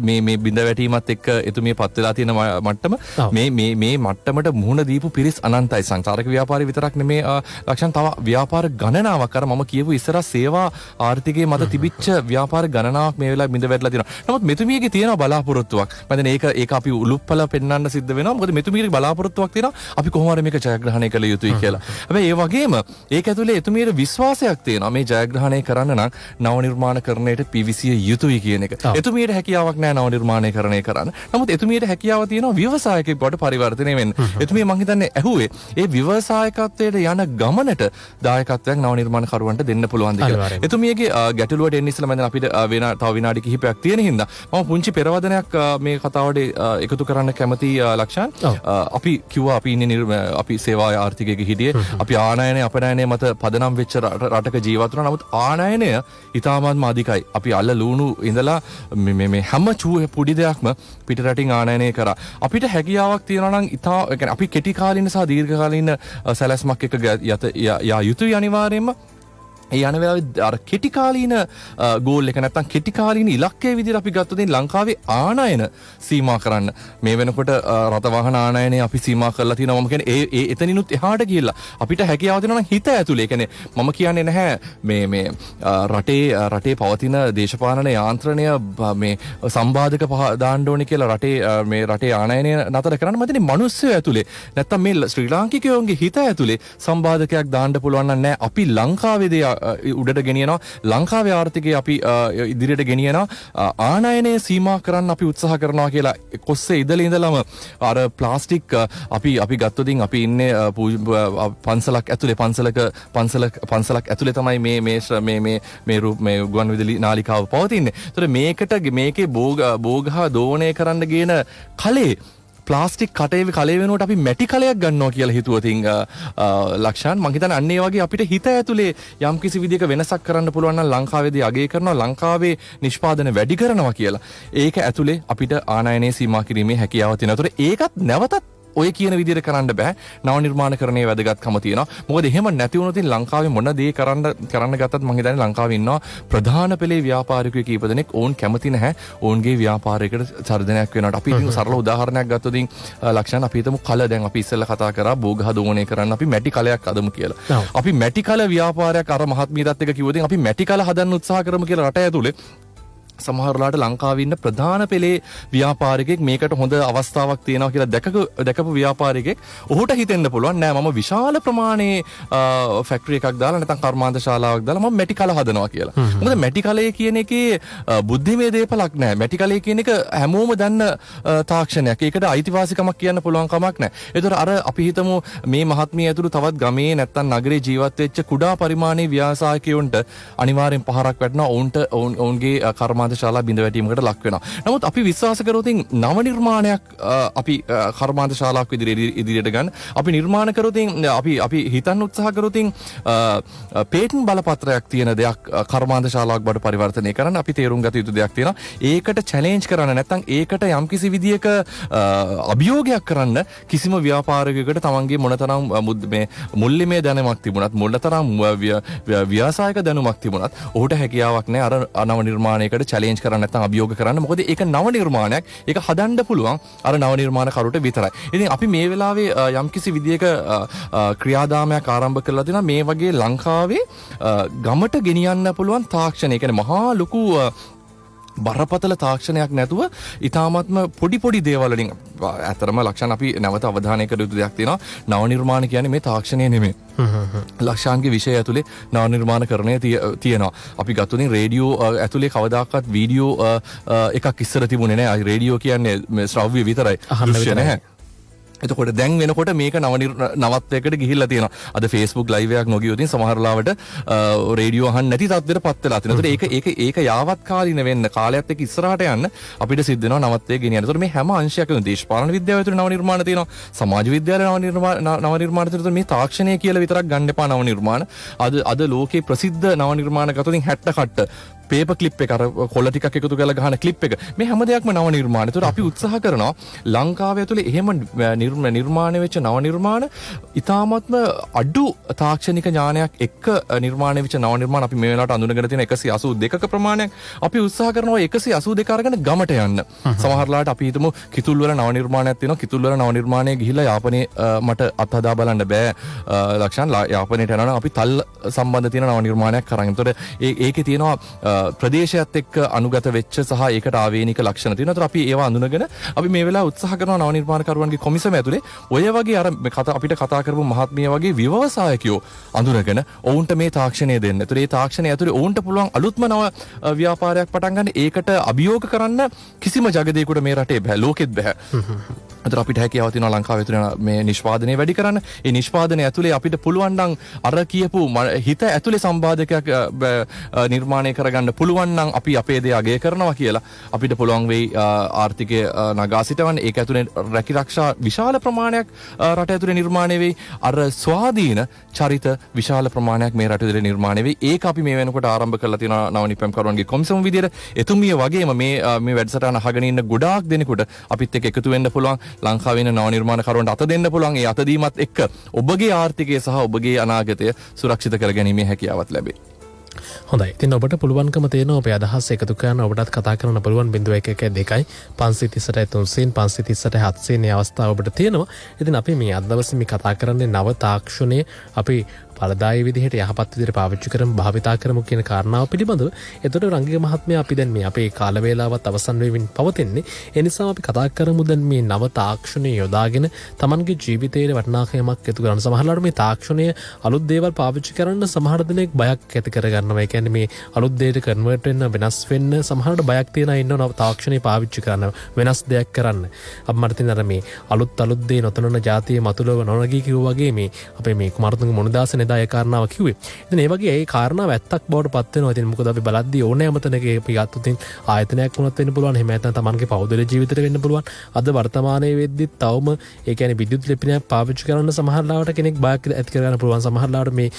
මේ බිඳ වැටීමත් එක්ක එතුමිය පත් වෙලා තියෙන මට්ටම මේ මට්ටමට මුහුණ දීපු පිරිස් අනන්තයි. සංචාරක ව්‍යාපාරය විතරක් නෙමේ ලක්ෂණ තව ව්‍යාපාර ගණනාවක් අර මම කියපු ඉස්සර සේවා ආර්ථිකයේ මත තිබිච්ච ව්‍යාපාර ගණනාවක් මේ වෙලාවේ බිඳ වැටලා තියෙනවා. නමුත් මෙතුමියගේ තියෙන බලාපොරොත්තුවක් මම දැන් ඒක අපි උලුප්පල පෙන්වන්න සිද්ධ වෙනවා. මොකද මෙතුමියගේ බලාපොරොත්තුවක් තියෙනවා අපි කොහොම හරි මේක ජයග්‍රහණය කළ යුතුයි කියලා. හැබැයි ඒ වගේම ඒක ඇතුලේ එතුමියට විශ්වාසයක් තියෙනවා මේ ජයග්‍රහණය කරන්න නම් නව නිර්මාණකරණයට පිවිසිය යුතුයි කියන එක. එතුමියට හැකියාවක් නැහැ නව නිර්මාණයකරණය කරන්න. නමුත් එතුමියට හැකියාව තියෙනවා ව්‍යවසායකයෙක් බවට පරිවර්තනය වෙන්න. එතුමිය මම හිතන්නේ ඇහුවේ ඒ ව්‍යවසායකත්වයට යන ගමනට දායකත්වයක් නව නිර්මාණකරුවන්ට දෙන්න පුළුවන්ද කියලා. එතුමියගේ ගැටලුවට එන්න ඉස්සෙල්ලා මම අපිට තව විනාඩි කිහිපයක් තියෙන හින්දා මම පුංචි පෙරවදනයක් මේ කතාවට එකතු කරන්න කැමති ලක්ෂණ. අපි කිව්වා අපි ඉන්නේ අපි සේවා ආර්ථිකයක හිටියේ. අපි ආනයනය අපනයනය මත පදනම් වෙච්ච රටක ජීවත් වුණා. නමුත් ආනයනය ඉතාමත්ම අධිකයි. අපි අල්ල ලුණු ඉඳලා මේ හැම පුඩි දෙයක්ම පිට රටින් ආනයනය කරා. අපිට හැකියාවක් තියෙනවා නම් අපි කෙටි කාලින සහ දීර්ඝ කාලින සැලැස්මක් එක යා යුතුයි අනිවාර්යයෙන්ම. ඒ යන වෙලාවේ අර කෙටි කාලීන ගෝල් එක නැත්තම් කෙටි කාලීන ඉලක්කයේ විදිහට අපි ගත්තොත් ලංකාවේ ආනයන සීමා කරන්න මේ වෙනකොට රථ වාහන ආනයනය අපි සීමා කරලා තියෙනවා. මම කියන්නේ ඒ එතනිනුත් එහාට ගිහිල්ලා අපිට හැකියාව තියෙනවා නම් හිත ඇතුලේ. කියන්නේ මම කියන්නේ නැහැ මේ රටේ පවතින දේශපාලන යාන්ත්‍රණය මේ සම්බාධක දාන්න ඕනේ කියලා රටේ ආනයනය නතර කරන්න. මම හිතන්නේ මිනිස්සු ඇතුලේ නැත්තම් මේ ශ්‍රී ලාංකිකයෝගේ හිත ඇතුලේ සම්බාධකයක් දාන්න පුළුවන් නම් නැහැ. අපි ලංකාවේදී උඩට ගෙනියනවා. ලංකාවේ ආර්ථිකය අපි ඉදිරියට ගෙනියනවා. ආනයනයේ සීමා කරන්න අපි උත්සාහ කරනවා කියලා කොස්සේ ඉඳලම අර ප්ලාස්ටික් අපි ගත්තොතින් අපි ඉන්නේ පන්සලක් ඇතුලේ පන්සලක් ඇතුලේ තමයි මේ ගුවන් විදුලි නාලිකාව පවතින්නේ. ඒතර මේකේ බෝගහ දෝණය කරන්න ගේන කලේ ප්ලාස්ටික් කලේ වෙනුවට අපි මැටි කලයක් ගන්නවා කියලා හිතුවතින් ලක්ෂාන් මං හිතන්නේ අන්න ඒ වගේ අපිට හිත ඇතුලේ යම්කිසි විදිහක වෙනසක් කරන්න පුළුවන් නම් ලංකාවේදී අගය කරනවා ලංකාවේ නිෂ්පාදන වැඩි කරනවා කියලා. ඒක ඇතුලේ අපිට ආනයනයේ සීමා කිරීමේ හැකියාව තියෙනවා. ඒකත් නැවතත් ඔය කියන විදිහට කරන්න බෑ. නව නිර්මාණකරණයේ වැදගත්කම තියෙනවා. මොකද එහෙම නැති වුණොත් ලංකාවේ මොන දේ කරන්න ගත්තත් මම හිතන්නේ ලංකාවේ ඉන්නවා ප්‍රධාන පෙළේ ව්‍යාපාරිකයෝ කීප දෙනෙක් ඕන් කැමති නැහැ ඕන්ගේ ව්‍යාපාරයකට චර්දනයක් වෙනවට. අපි ඉතින් සරල උදාහරණයක් ගත්තොත් ලක්ෂණ අපි හිතමු කල දැන් අපි ඉස්සෙල්ලා කතා කරා බෝගහ දෝණය කරන්න අපි මැටි කලයක් හදමු කියලා. අපි මැටි කල ව්‍යාපාරයක් අර මහත්මියත් එක්ක කිව්වොත් අපි මැටි කල හදන්න උත්සාහ කරමු කියලා රට ඇතුලේ සමහරලාට ලංකාවේ ඉන්න ප්‍රධාන පෙළේ ව්‍යාපාරිකයෙක් මේකට හොඳ අවස්ථාවක් තියෙනවා කියලා දැකපු ව්‍යාපාරිකයෙක් ඔහුට හිතෙන්න පුළුවන් නෑ මම විශාල ප්‍රමාණයේ ෆැක්ටරි එකක් දාලා නැත්නම් කර්මාන්ත ශාලාවක් දාලා මම මැටි කල හදනවා කියලා. මොකද මැටි කලයේ කියන එකේ බුද්ධිමය දේපලක් නෑ. මැටි කලයේ කියන එක හැමෝම දන්න තාක්ෂණයක්. ඒකට අයිතිවාසිකමක් කියන්න පුළුවන් කමක් නෑ. ඒතර අර අපි හිතමු මේ මහත්මිය ඇතුළු තවත් ගමේ නැත්නම් නගරේ ජීවත් වෙච්ච කුඩා පරිමාණයේ ව්‍යවසායකයන්ට අනිවාර්යෙන් පහරක් වැටෙනවා. ඔවුන්ගේ කර්මාන්ත ශාලා බිඳ වැටීමකට ලක් වෙනවා. නමුත් අපි විශ්වාස කරොත් නව නිර්මාණයක් අපි කර්මාන්ත ශාලාවක් ඉදිරියට ගන්න අපි නිර්මාණ කරොත් අපි හිතන්න උත්සාහ කරොත් පේටන්ට් බලපත්‍රයක් තියෙන දෙයක් කර්මාන්ත ශාලාවක් බවට පරිවර්තනය කරන්න අපි තේරුම් ගත යුතු දෙයක් තියෙනවා. ඒකට චැලෙන්ජ් කරන්න නැත්නම් ඒකට යම්කිසි විදියක අභියෝගයක් කරන්න කිසිම ව්‍යාපාරිකයෙකුට තමන්ගේ මොනතරම් මේ මුල්ලිමේ දැනුමක් තිබුණත් මොනතරම් ව්‍යවසායක දැනුමක් තිබුණත් ඔහුට හැකියාවක් නැහැ අර නව නිර්මාණයකට චැලෙන්ජ් කරන්න නැත්නම් අභියෝග කරන්න. මොකද ඒක නව නිර්මාණයක්. ඒක හදන්න පුළුවන් අර නව නිර්මාණ කරුට විතරයි. ඉතින් අපි මේ වෙලාවේ යම්කිසි විදියක ක්‍රියාදාමයක් ආරම්භ කරලා දෙනවා මේ වගේ ලංකාවේ ගමට ගෙනියන්න පුළුවන් තාක්ෂණය. කියන්නේ මහා ලොකු බරපතල තාක්ෂණයක් නැතුව ඉතාමත්ම පොඩි දේවල් වලින් ඇතරම ලක්ෂණ අපි නැවත අවධානය කළ යුතු දෙයක් තියෙනවා. නව නිර්මාණ කියන්නේ මේ තාක්ෂණය නෙමෙයි. ලක්ෂාන්ගේ විෂය ඇතුලේ නව නිර්මාණකරණය තියෙනවා. අපි ගත්තොත් රේඩියෝ ඇතුලේ කවදාකවත් වීඩියෝ එකක් ඉස්සර තිබුණේ නැහැ. රේඩියෝ කියන්නේ ශ්‍රව්‍ය විතරයි. දෘශ්‍ය නැහැ. එතකොට දැන් වෙනකොට මේක නවත්වයකට ගිහිල්ලා තියෙනවා. අද Facebook live එකක් නොගියොත් සමහර ලාවට රේඩියෝ අහන්න නැති තත්ත්වයට පත් වෙලා තියෙනවා. ඒතකොට ඒක යාවත් කාලින වෙන්න කාලයත් එක්ක ඉස්සරහට යන්න අපිට සිද්ධ වෙනවා නවත්වයේ ගෙනියන්න. ඒතකොට මේ හැම අංශයකම දේශපාලන විද්‍යාව ඇතුළේ නව නිර්මාණ තියෙනවා. සමාජ විද්‍යාවේ නව නිර්මාණ තියෙනවා. මේ තාක්ෂණය කියලා විතරක් ගන්න එපා නව නිර්මාණ. අද ලෝකේ ප්‍රසිද්ධ නව නිර්මාණ ගතොත් 60 කට්ට පේපර් ක්ලිප් එක අර කොළ ටිකක් එකතු කරලා ගහන ක්ලිප් එක මේ හැම දෙයක්ම නව නිර්මාණ. ඒතකොට අපි උත්සාහ කරනවා ලංකාවේ ඇතුලේ එහෙම නිර්මාණය වෙච්ච නව නිර්මාණ ඉතාමත්ම අඩු තාක්ෂණික ඥානයක් එක්ක නිර්මාණය වෙච්ච නව නිර්මාණ අපි මේ වෙලාවට අඳුනගෙන තියෙන 182ක ප්‍රමාණයක් අපි උත්සාහ කරනවා 182 අරගෙන ගමට යන්න. සමහරලාට අපි හිතමු කිතුල් වල නව නිර්මාණයක් තියෙනවා. කිතුල් වල නව නිර්මාණය ගිහිල්ලා යාපනයේ මට අත්හදා බලන්න බෑ. ලක්ෂණ යාපනයට යනවා අපි තල් සම්බන්ධ තියෙන නව නිර්මාණයක් කරන්. ඒතකොට ඒකේ තියෙනවා ප්‍රදේශයත් එක්ක අනුගත වෙච්ච සහ ඒකට ආවේනික ලක්ෂණ තියෙනවා. ඒතර අපි ඒවා අඳුනගෙන අපි මේ වෙලාව උත්සාහ කරනවා නව නිර්මාණකරුවන්ගේ කොමිසම ඇතුලේ ඔය වගේ අර අපිට කතා කරපු මහත්මිය වගේ ව්‍යවසායකයෝ අඳුනගෙන ඔවුන්ට මේ තාක්ෂණය දෙන්න. ඒතර මේ තාක්ෂණය ඇතුලේ ඔවුන්ට පුළුවන් අලුත්ම නව ව්‍යාපාරයක් පටන් ගන්න. ඒකට අභියෝග කරන්න කිසිම ජගදේකට මේ රටේ බෑ. ලෝකෙත් බෑ. අතර අපිට හැකියාව තියෙනවා ලංකාවේ ඇතුලේ මේ නිෂ්පාදනය වැඩි කරන්න. ඒ නිෂ්පාදනය ඇතුලේ අපිට පුළුවන් නම් අර කියපු හිත ඇතුලේ සම්බාධකයක් නිර්මාණය කරගන්න පුළුවන් නම් අපි අපේ දේ අගය කරනවා කියලා අපිට පුළුවන් වෙයි ආර්ථිකය නගා සිටවන්න. ඒක ඇතුලේ රැකිරක්ෂා විශාල ප්‍රමාණයක් රට ඇතුලේ නිර්මාණය වෙයි. අර ස්වාධීන චරිත විශාල ප්‍රමාණයක් මේ රට ඇතුලේ නිර්මාණය වෙයි. ඒක අපි මේ වෙනකොට ආරම්භ කරලා තියෙනවා නව නිපැම් කරුවන්ගේ කොමිසම විදියට. එතුමිය වගේම මේ වැඩසටහන අහගෙන ඉන්න ගොඩාක් දෙනෙකුට අපිත් එක්ක එකතු වෙන්න පුළුවන්. ලංකාවේ ඉන්න නව නිර්මාණකරුවන්ට අත දෙන්න පුළුවන්. ඒ අත දීමත් එක්ක ඔබගේ ආර්ථිකය සහ ඔබගේ අනාගතය සුරක්ෂිත කරගැනීමේ හැකියාවක් ලැබේ. හොඳයි. ඉතින් ඔබට පුළුවන්කම තියෙනවා ඔබේ අදහස් එකතු කරන්න ඔබටත් කතා කරන්න පුළුවන් 0112 538 300 538 700 මේ අවස්ථාව ඔබට තියෙනවා. ඉතින් අපි මේ අද දවසේ මේ කතා කරන්නේ නව තාක්ෂණයේ අපි පළදායි විදිහට යහපත් විදිහට පාවිච්චි කරමු භාවිතා කරමු කියන කාරණාව පිළිබඳව. එතකොට රංගික මහත්මයා අපි දැන් මේ අපේ කාල වේලාවත් අවසන් වෙමින් පවතින්නේ. ඒ නිසා අපි කතා කරමු දැන් මේ නව තාක්ෂණය යොදාගෙන Tamanගේ ජීවිතයේ වටිනාකමක් එකතු කරන සමහරවිට මේ තාක්ෂණය අලුත් දේවල් පාවිච්චි කරන්න සමහර දෙනෙක් බයක් ඇති කර ගන්නවා. ඒ කියන්නේ මේ අලුත් දෙයට කන්වර්ට් වෙන්න වෙනස් වෙන්න සමහරවිට බයක් තියෙන අය ඉන්නවා තාක්ෂණය පාවිච්චි කරන්න වෙනස් දෙයක් කරන්න. අප මට තියෙන අර මේ අලුත් දේ නොතනන જાතිය මතුලව නොනගී කිව්වා වගේ මේ අපේ මේ කුමාරතුංග මොනදාස නේද ඒ කාරණාව කිව්වේ. ඉතින් ඒ වගේ ඒ කාරණාව ඇත්තක් බවට පත් වෙනවා. ඉතින් මොකද අපි බලද්දී ඕනෑම තැනක අපි ගත්තොත් ආයතනයක් වුණත් වෙන්න පුළුවන්. එහෙම නැත්නම් Tamanගේ පෞද්ගලික ජීවිතේට වෙන්න පුළුවන්. අද වර්තමානයේ වෙද්දි තවම ඒ කියන්නේ විද්‍යුත් ලිපිනයක් පාවිච්චි කරන්න සමහරවිට කෙනෙක් බයක් ඇති කර ගන්න පුළුවන්. සමහරවිට මේ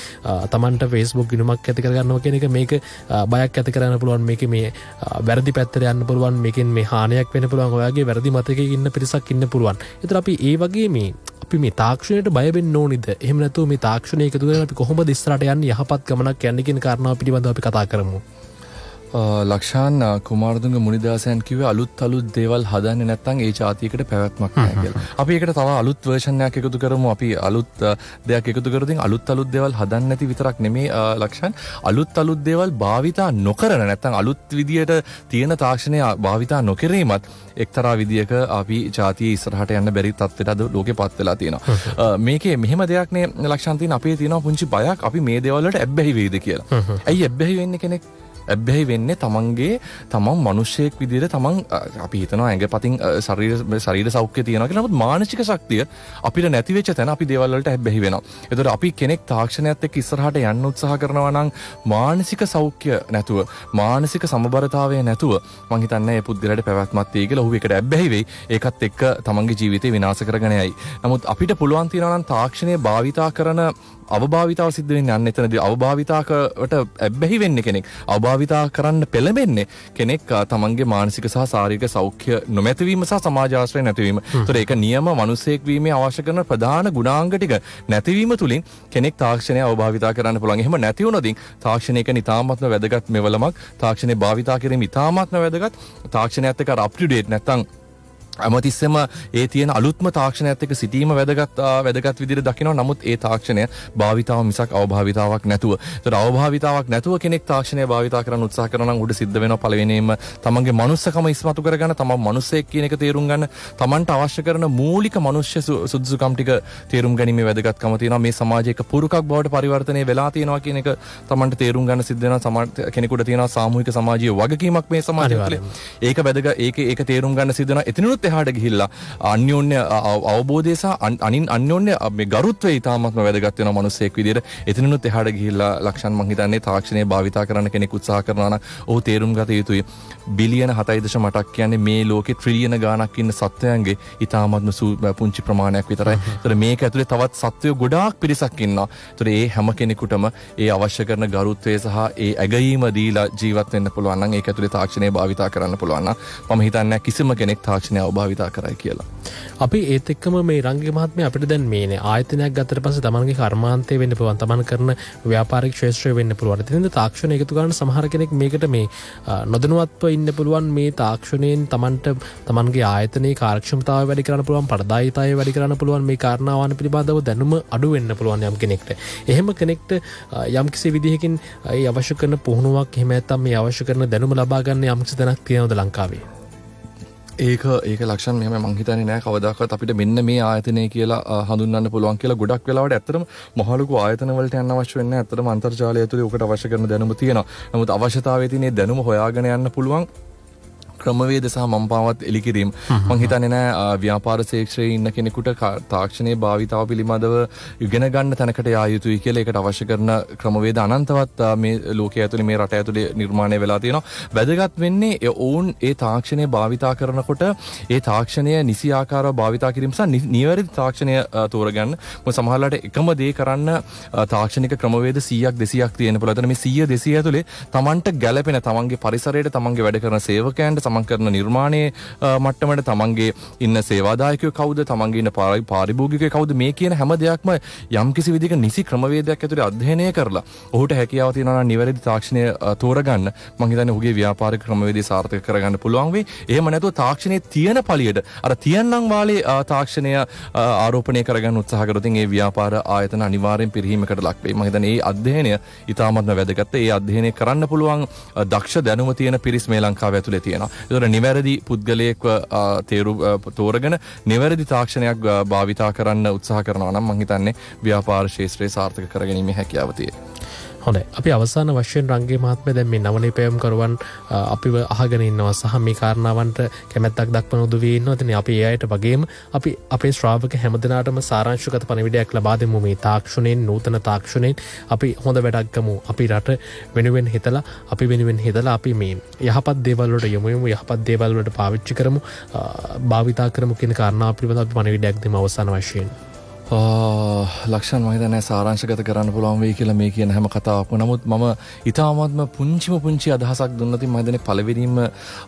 Tamanට Facebook ගිණුමක් ඇති කර ගන්නවා කියන එක මේක බයක් ඇති කරන්න පුළුවන්. මේකේ මේ වැරදි පැත්තට යන්න පුළුවන්. මේකෙන් මේ හානියක් වෙන්න පුළුවන්. ඔයගේ වැරදි මතකයක ඉන්න පිරිසක් ඉන්න පුළුවන්. ඒතර අපි ඒ වගේ මේ අපි මේ තාක්ෂණයට බය වෙන්න ඕනිද? එහෙම නැතුව මේ තාක්ෂණය එකතු කරගෙන අපි කොහොමද ඉස්සරහට යන්නේ යහපත් ගමනක් යන්නේ කියන කාරණාව පිළිබඳව අපි කතා කරමු. ලක්ෂාන් කුමාරතුංග මුනිදාසයන් කිව්වේ අලුත් දේවල් හදන්නේ නැත්නම් ඒ જાතියකට පැවැත්මක් නැහැ කියලා. අපි ඒකට තව අලුත් වර්ෂන් එකක් එකතු කරමු. අපි අලුත් දෙයක් එකතු කරද්දී අලුත් දේවල් හදන්න නැති විතරක් නෙමේ ලක්ෂාන් අලුත් දේවල් භාවිතා නොකරන නැත්නම් අලුත් විදියට තියෙන තාක්ෂණය භාවිතා නොකිරීමත් එක්තරා විදියක අපි જાතිය ඉස්සරහට යන්න බැරි තත්ත්වයට අද ලෝකේ පත් වෙලා තියෙනවා. මේකේ මෙහෙම දෙයක් නේ ලක්ෂාන් තියෙන අපේ තියෙනවා පුංචි බයක් අපි මේ දේවල් වලට ඇබ්බැහි වෙයිද කියලා. ඇයි ඇබ්බැහි වෙන්නේ කෙනෙක්? ඇබ්බැහි වෙන්නේ තමන් මිනිස්සෙක් විදිහට තමන් අපි හිතනවා ඇඟපතින් ශරීර සෞඛ්‍ය තියෙනවා කියලා. නමුත් මානසික ශක්තිය අපිට නැති වෙච්ච තැන අපි දේවල් වලට ඇබ්බැහි වෙනවා. ඒතකොට අපි කෙනෙක් තාක්ෂණයත් එක්ක ඉස්සරහට යන්න උත්සාහ කරනවා නම් මානසික සෞඛ්‍ය නැතුව මානසික සමබරතාවය නැතුව මං හිතන්නේ මේ පුද්ගලයාට පැවැත්මක් තියෙයි කියලා. ඔහු ඒකට ඇබ්බැහි වෙයි. ඒකත් එක්ක තමන්ගේ ජීවිතේ විනාශ කරගෙන යයි. නමුත් අපිට පුළුවන් තියනවා නම් තාක්ෂණය භාවිතා කරන අවභාවිතාව සිද්ධ වෙන්නේ අන්න එතනදී අවභාවිතාකට ඇබ්බැහි වෙන්නේ කෙනෙක් අවභාවිතා කරන්න පෙළඹෙන්නේ කෙනෙක් තමන්ගේ මානසික සහ ශාරීරික සෞඛ්‍ය නොමැතිවීම සහ සමාජ ආශ්‍රය නැතිවීම. ඒතර ඒක නියම මිනිසෙක් වීමේ අවශ්‍ය කරන ප්‍රධාන ගුණාංග ටික නැතිවීම තුලින් කෙනෙක් තාක්ෂණය අවභාවිතා කරන්න පුළුවන්. එහෙම නැති වුණොත් තාක්ෂණය එක නිතාමත්ම වැදගත් මෙවලමක්. තාක්ෂණය භාවිතා කිරීම ඉතාමත්ම වැදගත්. තාක්ෂණයත් එක්ක අප් ටු ඩේට් නැත්තම් අමතිස්සෙම ඒ තියෙන අලුත්ම තාක්ෂණයත් එක්ක සිටීම වැදගත් විදිහට දකිනවා. නමුත් ඒ තාක්ෂණය භාවිතාව මිසක් අවභාවිතාවක් නැතුව. ඒතර අවභාවිතාවක් නැතුව කෙනෙක් තාක්ෂණය භාවිතා කරන්න උත්සාහ කරනවා නම් උඩ සිද්ධ වෙනවා පළවෙනියෙන්ම තමන්ගේ මනුස්සකම ඉස්මතු කරගන්න, තමන් මනුස්සයෙක් කියන එක තේරුම් ගන්න, තමන්ට අවශ්‍ය කරන මූලික මනුෂ්‍ය සුදුසුකම් ටික තේරුම් ගැනීමේ වැදගත්කම තියෙනවා. මේ සමාජයක පුරුකක් බවට පරිවර්තනය වෙලා තියෙනවා කියන එක තමන්ට තේරුම් ගන්න සිද්ධ වෙනවා. කෙනෙකුට තියෙනවා සාමූහික සමාජීය වගකීමක් මේ සමාජය තුළ. ඒක වැදගත්. ඒක තේරුම් ගන්න සිද්ධ වෙනවා. එතනොත් එහාට ගිහිල්ලා අන්‍යෝන්‍ය අවබෝධය සහ අන්‍යෝන්‍ය මේ ගරුත්වය ඉතාමත්ම වැදගත් වෙනවා මිනිස්සෙක් විදියට. එතනොත් එහාට ගිහිල්ලා ලක්ෂණ මං හිතන්නේ තාක්ෂණය භාවිතා කරන්න කෙනෙක් උත්සාහ කරනවා නම් ඔහු තේරුම් ගත යුතුයි. බිලියන 7.8ක් කියන්නේ මේ ලෝකේ ට්‍රිලියන ගාණක් ඉන්න සත්වයන්ගේ ඉතාමත්ම පුංචි ප්‍රමාණයක් විතරයි. ඒතර මේක ඇතුලේ තවත් සත්වයෝ ගොඩාක් පිරිසක් ඉන්නවා. ඒතර ඒ හැම කෙනෙකුටම ඒ අවශ්‍ය කරන ගරුත්වය සහ ඒ ඇගීම දීලා ජීවත් වෙන්න පුළුවන් නම් ඒක ඇතුලේ තාක්ෂණය භාවිතා කරන්න පුළුවන් නම් මම හිතන්නේ කිසිම කෙනෙක් තාක්ෂණය භාවිතා කරයි කියලා. අපි ඒත් එක්කම මේ රංගික මහත්මයා අපිට දැන් මේනේ ආයතනයක් ගත්තට පස්සේ තමන්ගේ කර්මාන්තය වෙන්න පුළුවන්, තමන් කරන ව්‍යාපාරික ක්ෂේත්‍රය වෙන්න පුළුවන්. ඉතින් තාක්ෂණය එකතු කරන සමහර කෙනෙක් මේකට මේ නොදැනුවත්ව ඉන්න පුළුවන්. මේ තාක්ෂණයෙන් තමන්ට තමන්ගේ ආයතනයේ කාර්යක්ෂමතාවය වැඩි කරන්න පුළුවන්, පරදායිතාවය වැඩි කරන්න පුළුවන්. මේ කාරණාවන් පිළිබඳව දැනුම අඩු වෙන්න පුළුවන් යම් කෙනෙක්ට. එහෙම කෙනෙක්ට යම් කිසි විදිහකින් ඒ අවශ්‍ය කරන පුහුණුවක් එහෙම නැත්නම් මේ අවශ්‍ය කරන දැනුම ලබා ගන්න යම් කිසි තැනක් තියෙනවද ලංකාවේ? ඒක ලක්ෂණ මෙහෙම මං හිතන්නේ නෑ කවදාකවත් අපිට මෙන්න මේ ආයතනය කියලා හඳුන්වන්න පුළුවන් කියලා. ගොඩක් වෙලාවට ඇත්තටම මහලුකු ආයතන වලට යන්න අවශ්‍ය වෙන්නේ නැහැ. ඇත්තටම අන්තර්ජාලය ඇතුලේ ඔකට අවශ්‍ය කරන දැනුම තියෙනවා. නමුත් අවශ්‍යතාවයේ තියෙන දැනුම හොයාගෙන යන්න පුළුවන් ක්‍රමවේද සහ මම්පාවත් එලිකිරීම මං හිතන්නේ නෑ ව්‍යාපාර ක්ෂේත්‍රයේ ඉන්න කෙනෙකුට තාක්ෂණයේ භාවිතාව පිළිබඳව ඉගෙන ගන්න තැනකට යා යුතුයි කියලා. ඒකට අවශ්‍ය කරන ක්‍රමවේද අනන්තවත් මේ ලෝකයේ ඇතුලේ මේ රට ඇතුලේ නිර්මාණය වෙලා තියෙනවා. වැදගත් වෙන්නේ ඔවුන් ඒ තාක්ෂණය භාවිතා කරනකොට ඒ තාක්ෂණය නිසි ආකාරව භාවිතා කිරීම සහ නිවැරදි තාක්ෂණය තෝරගන්න. මොකද සමහරවිට එකම දේ කරන්න තාක්ෂණික ක්‍රමවේද 100ක් 200ක් තියෙන පුළුවන්. එතන මේ 100 200 ඇතුලේ තමන්ට ගැළපෙන තමන්ගේ පරිසරයට තමන්ගේ වැඩ කරන සේවකයන්ට තමන් කරන නිර්මාණයේ මට්ටමට තමන්ගේ ඉන්න සේවාදායකයෝ කවුද තමන්ගේ ඉන්න පාරිභෝගිකයෝ කවුද මේ කියන හැම දෙයක්ම යම්කිසි විදිහක නිසි ක්‍රමවේදයක් ඇතුලේ අධ්‍යයනය කරලා ඔහුට හැකියාව තියෙනවා නම් නිවැරදි තාක්ෂණය තෝරගන්න මම හිතන්නේ ඔහුගේ ව්‍යාපාරික ක්‍රමවේදය සාර්ථක කරගන්න පුළුවන් වෙයි. එහෙම නැතුව තාක්ෂණයේ තියෙන පළියට අර තියන්නම් වාලේ තාක්ෂණය ආරෝපණය කරගන්න උත්සාහ කරොත් ඒ ව්‍යාපාර ආයතන අනිවාර්යෙන් පිරිහීමකට ලක් වෙයි. මම හිතන්නේ මේ අධ්‍යයනය ඉතාමත්ම වැදගත්. ඒ අධ්‍යයනය කරන්න පුළුවන් දක්ෂ දැනුම තියෙන පිරිස් මේ ලංකාව ඇතුලේ තියෙනවා. ඒතර නිවැරදි පුද්ගලයෙක්ව තෝරගෙන නිවැරදි තාක්ෂණයක් භාවිතා කරන්න උත්සාහ කරනවා නම් මම හිතන්නේ ව්‍යාපාර ශාස්ත්‍රයේ සාර්ථක කරගැනීමේ හැකියාව තියෙනවා. හොඳයි. අපි අවසාන වශයෙන් රංගේ මහත්මයා දැන් මේ නවනිපැයුම්කරුවන් අපිව අහගෙන ඉන්නවා සහ මේ කාරණාවන්ට කැමැත්තක් දක්වන උදවිය ඉන්නවා. ඉතින් අපි ඒ අයට වගේම අපි අපේ ශ්‍රාවක හැමදෙනාටම සාරාංශගත පණිවිඩයක් ලබා දෙමු මේ තාක්ෂණයෙන් නූතන තාක්ෂණයෙන් අපි හොඳ වැඩක් ගමු. අපි රට වෙනුවෙන් හිතලා අපි වෙනුවෙන් හිතලා අපි මේ යහපත් දේවල් වලට යොමු වෙමු. යහපත් දේවල් වලට පාවිච්චි කරමු. භාවිතා කරමු කියන කාරණාව පිළිබඳව අපි පණිවිඩයක් දෙමු අවසාන වශයෙන්. ලක්ෂන් මම හිතන්නේ සාරාංශගත කරන්න පුළුවන් වෙයි කියලා මේ කියන හැම කතාවක්ම. නමුත් මම ඊටාත්ම පුංචි අදහසක් දුන්නා. ඉතින් මම හිතන්නේ පළවෙනිම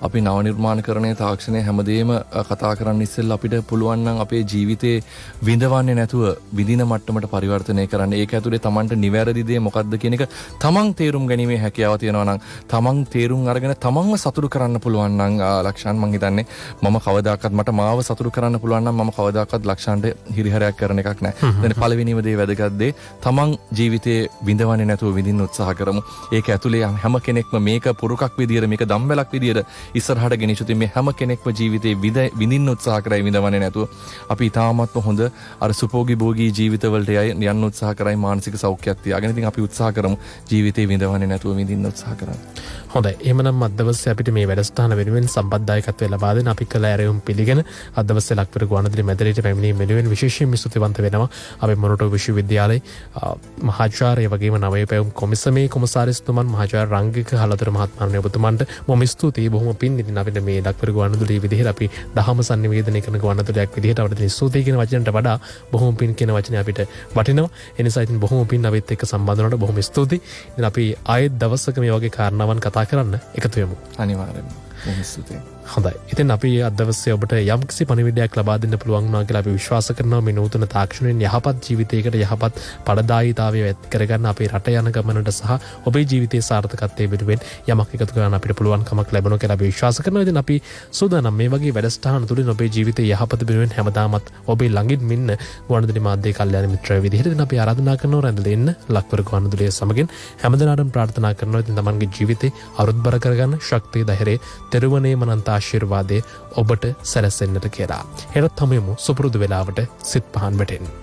අපි නව නිර්මාණකරණයේ තාක්ෂණයේ හැමදේම කතා කරන්න ඉස්සෙල්ලා අපිට පුළුවන් නම් අපේ ජීවිතේ විඳවන්නේ නැතුව විඳින මට්ටමට පරිවර්තනය කරන්න. ඒක ඇතුලේ Tamanට නිවැරදි දේ මොකක්ද කියන එක Taman තේරුම් ගැනීමේ හැකියාව තියෙනවා නම් Taman තේරුම් අරගෙන Tamanව සතුටු කරන්න පුළුවන් නම් ලක්ෂන් මම හිතන්නේ මම කවදාකවත් මට මාව සතුටු කරන්න පුළුවන් නම් මම කවදාකවත් ලක්ෂන්ට හිරිහැරයක් කරන එකක් නෑ. දැන් පළවෙනිම දේ වැදගත් දේ තමන් ජීවිතේ විඳවන්නේ නැතුව විඳින්න උත්සාහ කරමු. ඒක ඇතුලේ හැම කෙනෙක්ම මේක පුරුකක් විදියට මේක දම්බැලක් විදියට ඉස්සරහට ගෙනිච්චොත් මේ හැම කෙනෙක්ම ජීවිතේ විඳින්න උත්සාහ කරයි විඳවන්නේ නැතුව. අපි ඊටාත්ම හොඳ අර සුපෝගී භෝගී ජීවිතවලට යන්න උත්සාහ කරයි මානසික සෞඛ්‍යයක් තියාගෙන. ඉතින් අපි උත්සාහ කරමු ජීවිතේ විඳවන්නේ නැතුව විඳින්න උත්සාහ කරන්න. හොඳයි. එහෙමනම් අද දවසේ අපිට මේ වැඩසටහන වෙනුවෙන් සම්බන්ධතාවයකත්වය ලබා දෙන අපි කළ ඇරයුම් පිළිගෙන අද දවසේ ලක්විර ගුවන්විදුලි මැදිරියට පැමිණීම වෙනුවෙන් විශේෂයෙන් ස්තුතිවන්ත වෙනවා. අපි මොරටුව විශ්වවිද්‍යාලයේ මහාචාර්ය වගේම නවය පැවුම් කොමිසමේ කොමසාරිස්තුමන් මහාචාර්ය රංගික හලතර මහත්මයාණන් ඔබතුමන්ට බොහොම ස්තුතියි. බොහොම පින්. ඉතින් අපිට මේ ලක්විර ගුවන්විදුලි විදිහට අපි දහම sannivedanaya කරන ගුවන්විදුලියක් විදිහට අපිට ස්තුතියි කියන වචනට වඩා බොහොම පින් කියන වචනේ අපිට වටිනවා. ඒ නිසා ඉතින් බොහොම පින් අපිත් එක්ක සම්බන්ධ වුණාට බොහොම ස්තුතියි. ඉතින් අපි ආයෙත් දවසක මේ වගේ කාරණාවන් කතා කරන්න එකතු වෙමු. අනිවාර්යෙන්ම. බොහොම ස්තුතියි. හොඳයි. ඉතින් අපි අද දවසේ ඔබට යම්කිසි පණිවිඩයක් ලබා දෙන්න පුළුවන් වුණා කියලා අපි විශ්වාස කරනවා. මේ නූතන තාක්ෂණයෙන් යහපත් ජීවිතයකට යහපත් පළදායීතාවය ඇති කරගන්න අපේ රට යන ගමනට සහ ඔබේ ජීවිතයේ සාර්ථකත්වයේ වෙනුවෙන් යමක් එකතු කරන්න අපිට පුළුවන්කමක් ලැබෙනවා කියලා අපි විශ්වාස කරනවා. ඉතින් අපි සූදානම් මේ වගේ වැඩසටහන තුලින් ඔබේ ජීවිතයේ යහපත වෙනුවෙන් හැමදාමත් ඔබේ ළඟින් ඉන්න ගුවන්විදුලි මාධ්‍ය කල්යාණ මිත්‍රය විදිහට ඉතින් අපි ආරාධනා කරනවා රැඳලා ඉන්න ලක්වර ගුවන්විදුලිය සමගින් හැමදෙනාටම ප්‍රාර්ථනා කරනවා. ඉතින් තමන්ගේ ජීවිතේ අරුත්බර කරගන්න ශක්තිය ධෛර්යය තෙරුවනේ මනන්ත ආශිර්වාදයේ ඔබට සැලසෙන්නට කියලා. හෙටත් හමුවෙමු සුපුරුදු වෙලාවට සිත් පහන් වැටෙන්න.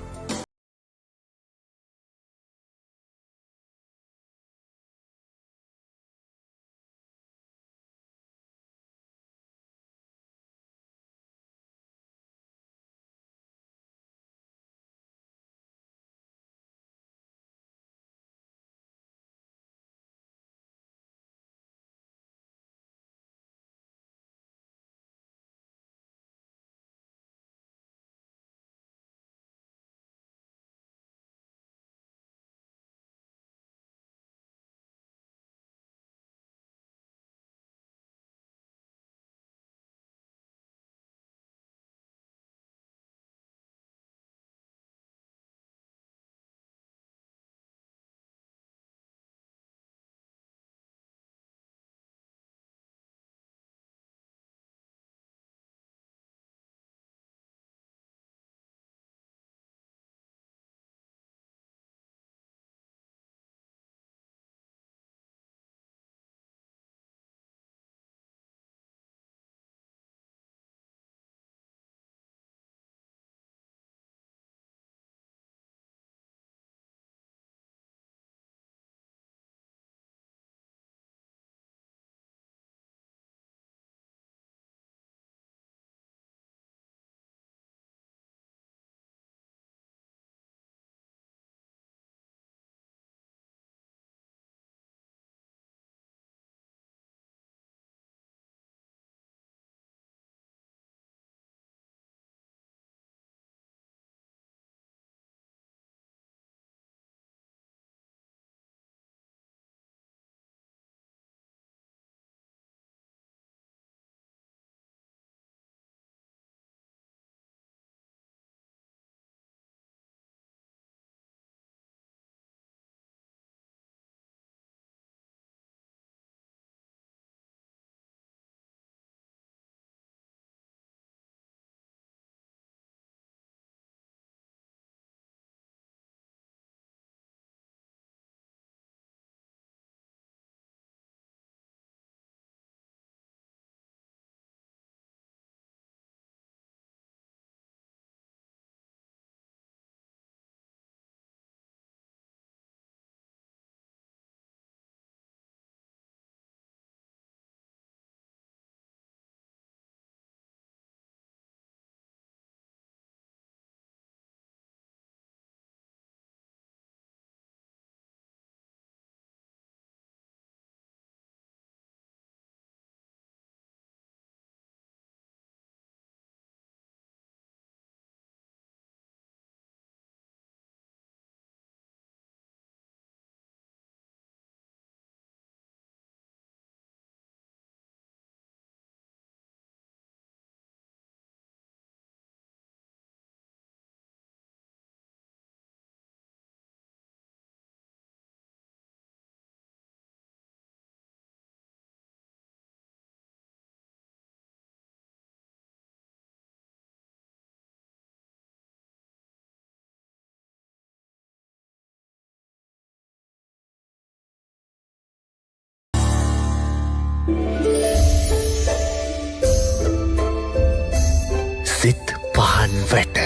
සිත් පහන් වැට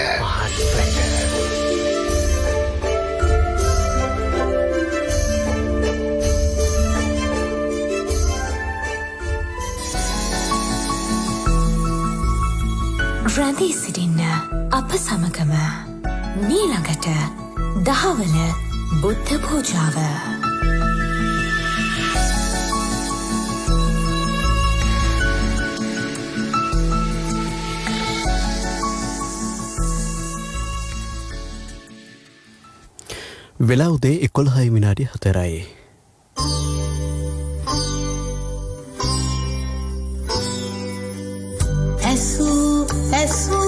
රැඳී සිටින්න අප සමගම මීළඟට දහවල බුද්ධ පූජාව. වෙලා උදේ 11:04. ඇසු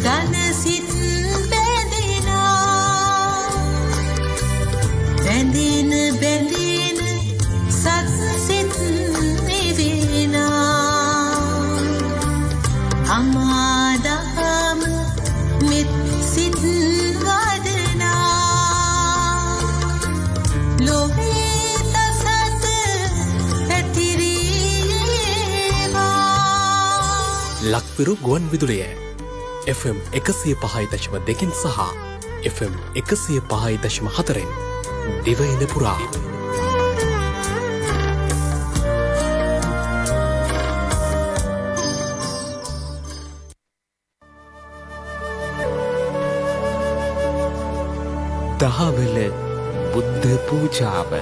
ගනසිත් බැඳින බැඳින සත්සිත් නිවිනා අමාදහම මෙත් සිත් වදනා ලොවේ තසත ඇතිරීවා. ලක්විරු ගුවන් විදුලිය FM 105.2 සහ FM 105.4 දිවයින පුරා දහවල බුද්ධ පූජාව.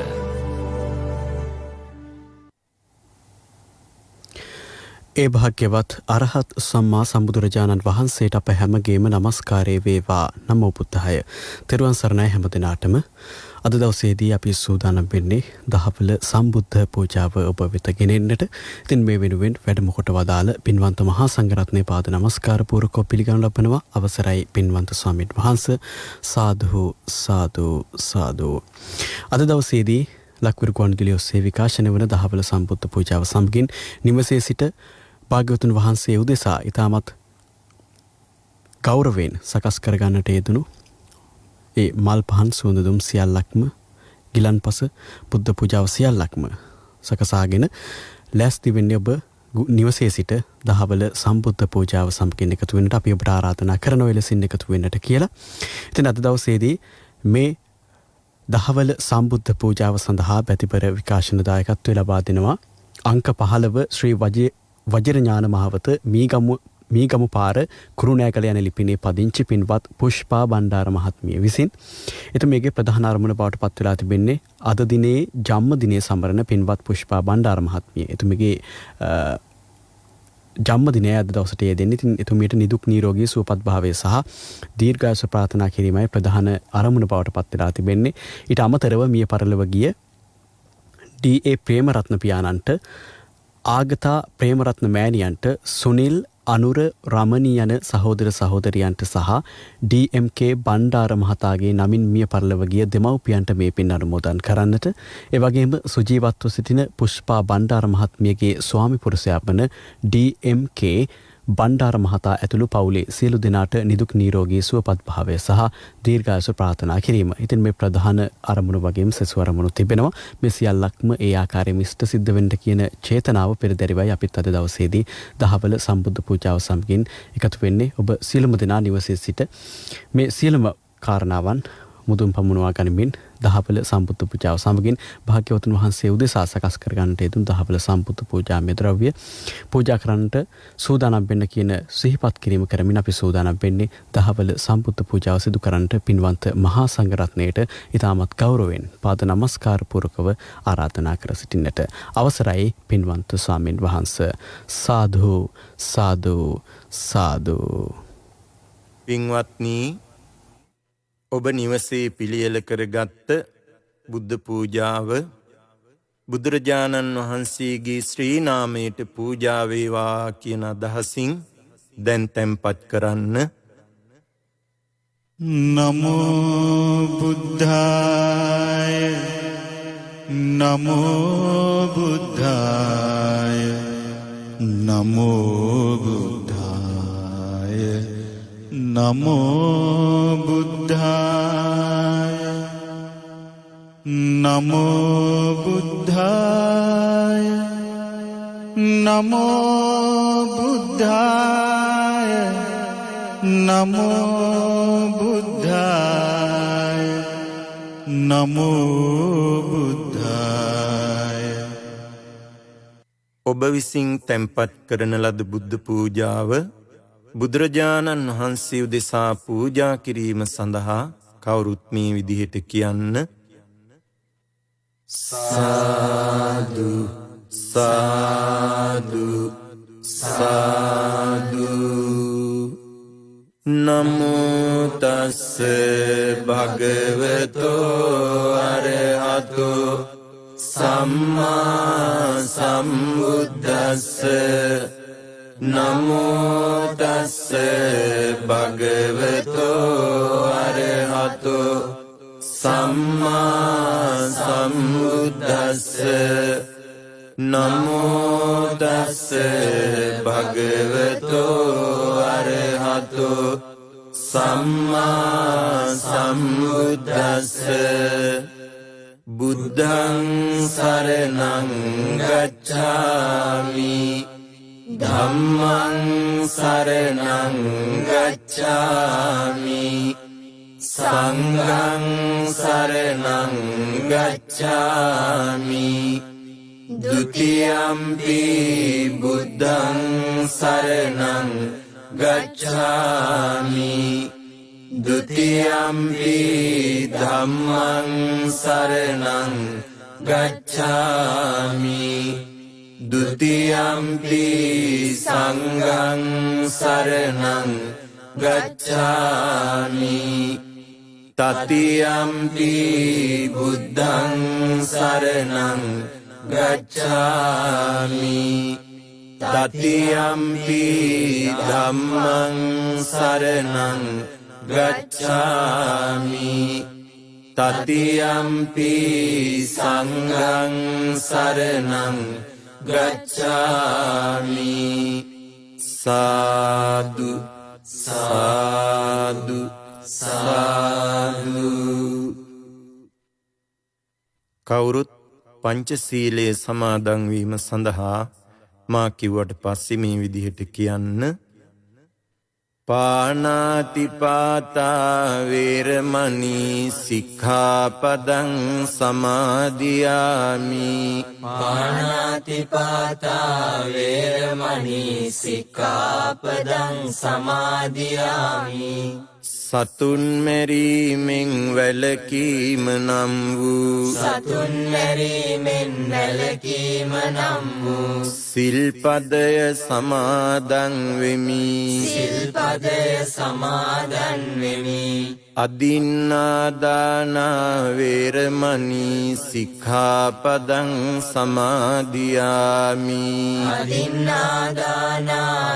ඒ භාග්‍යවත් අරහත් සම්මා සම්බුදුරජාණන් වහන්සේට අප හැමගේම නමස්කාරය වේවා. නමෝ බුද්ධාය. තෙරුවන් සරණයි හැම දිනාටම. අද දවසේදී අපි සූදානම් වෙන්නේ දහවල සම්බුද්ධ පූජාව ඔබ වෙත ගෙනෙන්නට. ඉතින් මේ වෙනුවෙන් වැඩම කොට වදාළ පින්වන්ත මහා සංඝරත්නයේ පාද නමස්කාර පූර්වකව පිළිගනු ලබනවා. අවසරයි පින්වන්ත ස්වාමීන් වහන්සේ. සාදු සාදු සාදු. අද දවසේදී ලක්විරු ගුවන්විදුලිය ඔස්සේ විකාශනය වන දහවල සම්බුද්ධ පූජාව සමගින් නිවසේ සිට භාග්‍යවතුන් වහන්සේ උදෙසා ඉතාමත් ගෞරවයෙන් සකස් කරගන්නට යෙදුණු ඒ මල් පහන් සුවඳ දුම් සියල්ලක්ම ගිලන්පස බුද්ධ පූජාව සියල්ලක්ම සකසාගෙන ලෑස්ති වෙන්නේ ඔබ නිවසේ සිට දහවල සම්බුද්ධ පූජාව සමගින් එකතු වෙන්නට අපි ඔබට ආරාධනා කරනවා එලෙසින් එකතු වෙන්නට කියලා. ඉතින් අද දවසේදී මේ දහවල සම්බුද්ධ පූජාව සඳහා බැතිබර විකාශන දායකත්වය ලබා දෙනවා අංක 15 ශ්‍රී වජිරඥාන මහවත මීගමු පාර කුරුණෑගල යන ලිපිනේ පදිංචි පින්වත් පුෂ්පා බණ්ඩාර මහත්මිය විසින්. එතුමියගේ ප්‍රධාන අරමුණ බවට පත් වෙලා තිබෙන්නේ අද දිනේ ජන්ම දිනය සමරන පින්වත් පුෂ්පා බණ්ඩාර මහත්මිය. එතුමියගේ ජන්ම දිනය අද දවසට යෙදෙන්නේ. ඉතින් එතුමියට නිදුක් නිරෝගී සුවපත් භාවය සහ දීර්ඝායුෂ ප්‍රාර්ථනා කිරීමයි ප්‍රධාන අරමුණ බවට පත් වෙලා තිබෙන්නේ. ඊට අමතරව මිය පරලොව ගිය ඩී.ඒ. ප්‍රේමරත්න පියාණන්ට, ආගතා ප්‍රේමරත්න මෑණියන්ට, සුනිල් අනුර රමණී යන සහෝදර සහෝදරියන්ට සහ ඩී.එම්.කේ. බණ්ඩාර මහතාගේ නමින් මිය පරලොව ගිය දෙමව්පියන්ට මේ පින් අනුමෝදන් කරන්නට, එවැගේම සුජීවත්ව සිටින පුෂ්පා බණ්ඩාර මහත්මියගේ ස්වාමි පුරුෂයා වන ඩී.එම්.කේ. බණ්ඩාර මහතා ඇතුළු පවුලේ සියලු දෙනාට නිදුක් නිරෝගී සුවපත් භාවය සහ දීර්ඝායුෂ ප්‍රාර්ථනා කිරීම. ඉතින් මේ ප්‍රධාන අරමුණු වගේම සෙසු අරමුණු තිබෙනවා. මේ සියල්ලක්ම ඒ ආකාරයෙන් ඉෂ්ට සිද්ධ වෙන්න කියන චේතනාව පෙරදැරිවයි අපිත් අද දවසේදී දහවල සම්බුද්ධ පූජාව සමගින් එකතු වෙන්නේ. ඔබ සියලුම දෙනා නිවසේ සිට මේ සියලුම කාරණාවන් මුදුන් පමුණවා ගනිමින් දහවල සම්බුද්ධ පූජාව සමගින් භාග්‍යවතුන් වහන්සේ උදෙසා සකස් කර ගන්නට යෙදුණු දහවල සම්බුද්ධ පූජාමය ද්‍රව්‍ය පූජා කරන්නට සූදානම් වෙන්න කියන සිහිපත් කිරීම කරමින් අපි සූදානම් වෙන්නේ දහවල සම්බුද්ධ පූජාව සිදු කරන්නට පින්වන්ත මහා සංඝරත්නයට ඉතාමත් ගෞරවයෙන් පාද නමස්කාර පූර්වකව ආරාධනා කර සිටින්නට. අවසරයි පින්වන්ත ස්වාමින් වහන්සේ. සාදු සාදු සාදු. පින්වත්නි, ඔබ නිවසේ පිළියෙල කරගත්ත බුද්ධ පූජාව බුදුරජාණන් වහන්සේගේ ශ්‍රී නාමයට පූජා වේවා කියන අදහසින් දැන් තැන්පත් කරන්න. නමෝ බුද්ධාය නමෝ බුද්ධාය නමෝ බුද්ධාය නමෝ බුද්ධාය නමෝ බුද්ධාය නමෝ බුද්ධාය නමෝ බුද්ධාය නමෝ බුද්ධාය ඔබ විසින් තැන්පත් කරන ලද බුද්ධ පූජාව බුදුරජාණන් වහන්සේ උදෙසා පූජා කිරීම සඳහා කවුරුත් මේ විදිහට කියන්න සාදු සාදු සාදු නමෝ තස්ස භගවතෝ අරහතෝ සම්මා සම්බුද්දස්ස නමෝ තස්ස භගවතෝ අරහතෝ සම්මා සම්බුද්දස්ස නමෝ තස්ස භගවතෝ අරහතෝ සම්මා සම්බුද්දස්ස බුද්ධං සරණං ගච්ඡාමි ධම්මං සරණං ගච්ඡාමි සංඝං සරණං ගච්ඡාමි ဒုတိယံ පි බුද්ධං සරණං ගච්ඡාමි ဒုတိယံ පි ධම්මං සරණං ගච්ඡාමි ဒုတိယံ පි සංඝං සරණං ගච්ඡාමි තතියම්පි බුද්ධං සරණං ගච්ඡාමි තතියම්පි ධම්මං සරණං ගච්ඡාමි තතියම්පි සංඝං සරණං ගච්ඡාමි සාදු සාදු සාදු කවුරුත් පංචශීලයේ සමාදන් වීම සඳහා මා කිව්වට පස්සේ මේ විදිහට කියන්න පාණාතිපාතා වේරමණී සික්ඛාපදං සමාදියාමි පාණාතිපාතා වේරමණී සික්ඛාපදං සමාදියාමි සතුන් මැරීමෙන් වැළකීම නම් වූ සතුන් මැරීමෙන් වැළකීම නම් වූ සිල්පදය සමාදන් වෙමි සිල්පදය සමාදන් වෙමි අදින්නාදාන වේරමණී සික්ඛාපදං සමාදියාමි අදින්නාදාන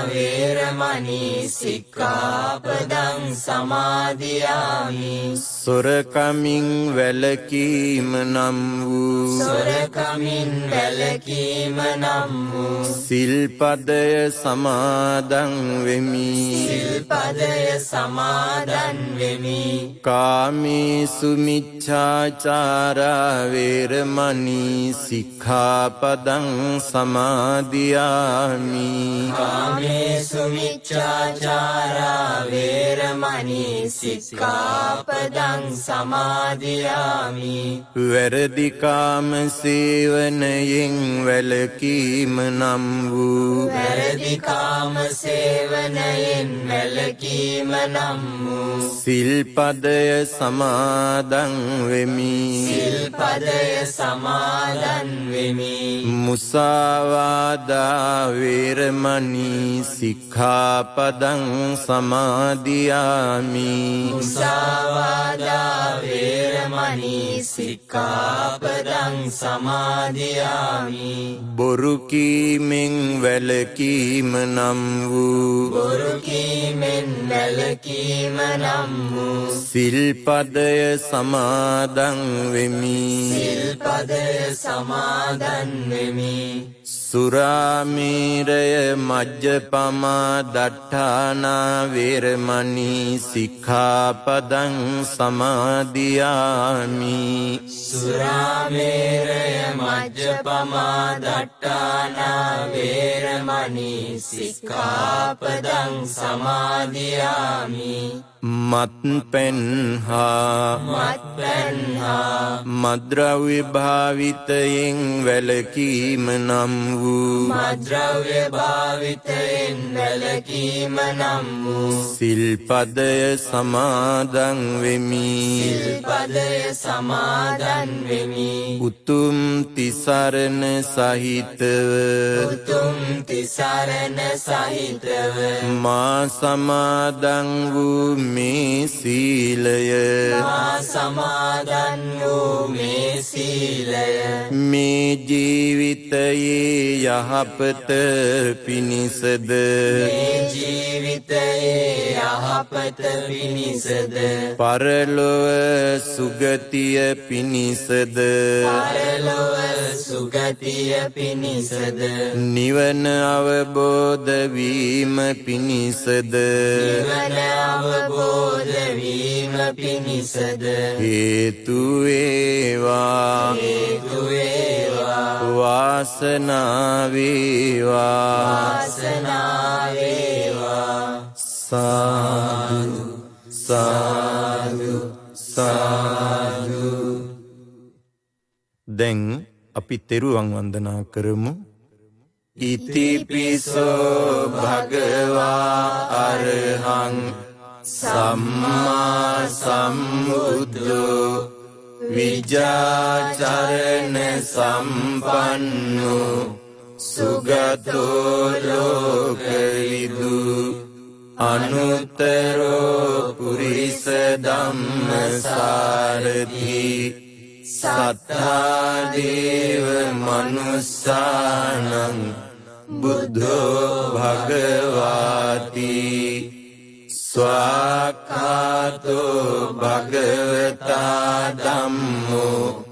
වේරමණී සික්ඛාපදං සමාදියාමි සොරකමින් වැළකීම නම් වූ සොරකමින් වැළකීම නම් වූ සිල්පදය සමාදන් වෙමි සිල්පදය සමාදන් වෙමි කාමේසු මිච්ඡාචාරා වේරමණී සික්ඛාපදං සමාදියාමි කාමේසු මිච්ඡාචාරා වේරමණී සික්ඛාපදං සමාදියාමි වැරදි කාම සේවනයෙන් වැළකීම නම් වූ වැරදි කාම සේවනයෙන් වැළකීම නම් වූ සිල්පදය සමාදන් වෙමි සිල්පදය සමාදන් වෙමි මුසාවාදා වේරමණී සික්ඛාපදං සමාදියාමි මුසාවාදා වේරමණී සික්ඛාපදං සමාදියාමි බොරු කීමෙන් වැළකීම නම් වූ බොරු කීමෙන් වැළකීම නම් වූ සිල්පදය සමාදන් වෙමි සිල්පදය සමාදන් වෙමි සුරාමේරය මජ්ජපමා දට්ඨානා වේරමණී සික්ඛාපදං සමාදියාමි සුරාමේරය මජ්ජපමා දට්ඨානා වේරමණී සික්ඛාපදං සමාදියාමි මත්පැන් හා මද්‍රව්‍ය භාවිතයෙන් වැළකීම නම් වූ මද්‍රව්‍ය භාවිතයෙන් වැළකීම නම් වූ සිල්පදය සමාදන් වෙමි සිල්පදය සමාදන් වෙමි උතුම් තිසරණ සහිතව උතුම් තිසරණ සහිතව මා සමාදන් වූ මේ සීලය මා සමාදන් වූ මේ සීලය මේ ජීවිතයේ යහපත පිණිසද මේ ජීවිතයේ යහපත පිණිසද පරලොව සුගතිය පිණිසද පරලොව සුගතිය පිණිසද නිවන අවබෝධ වීම පිණිසද නිවන අවබෝධ වීම පිණිසද හේතු වේවා හේතු වේවා වාසනාව වේවා වාසනාව වේවා සාදු සාදු සාදු දැන් අපි තෙරුවන් වන්දනා කරමු ඉතිපිසෝ භගවා අරහං සම්මා සම්බුද්ධෝ විජාචරණ සම්පන්නෝ සුගතෝ ලෝකවිදු අනුත්තරෝ පුරිස ධම්මසාරති සත්තා දේව මනුස්සානං බුද්ධෝ භගවාති ස්වාක්ඛාතෝ භගවතා ධම්මෝ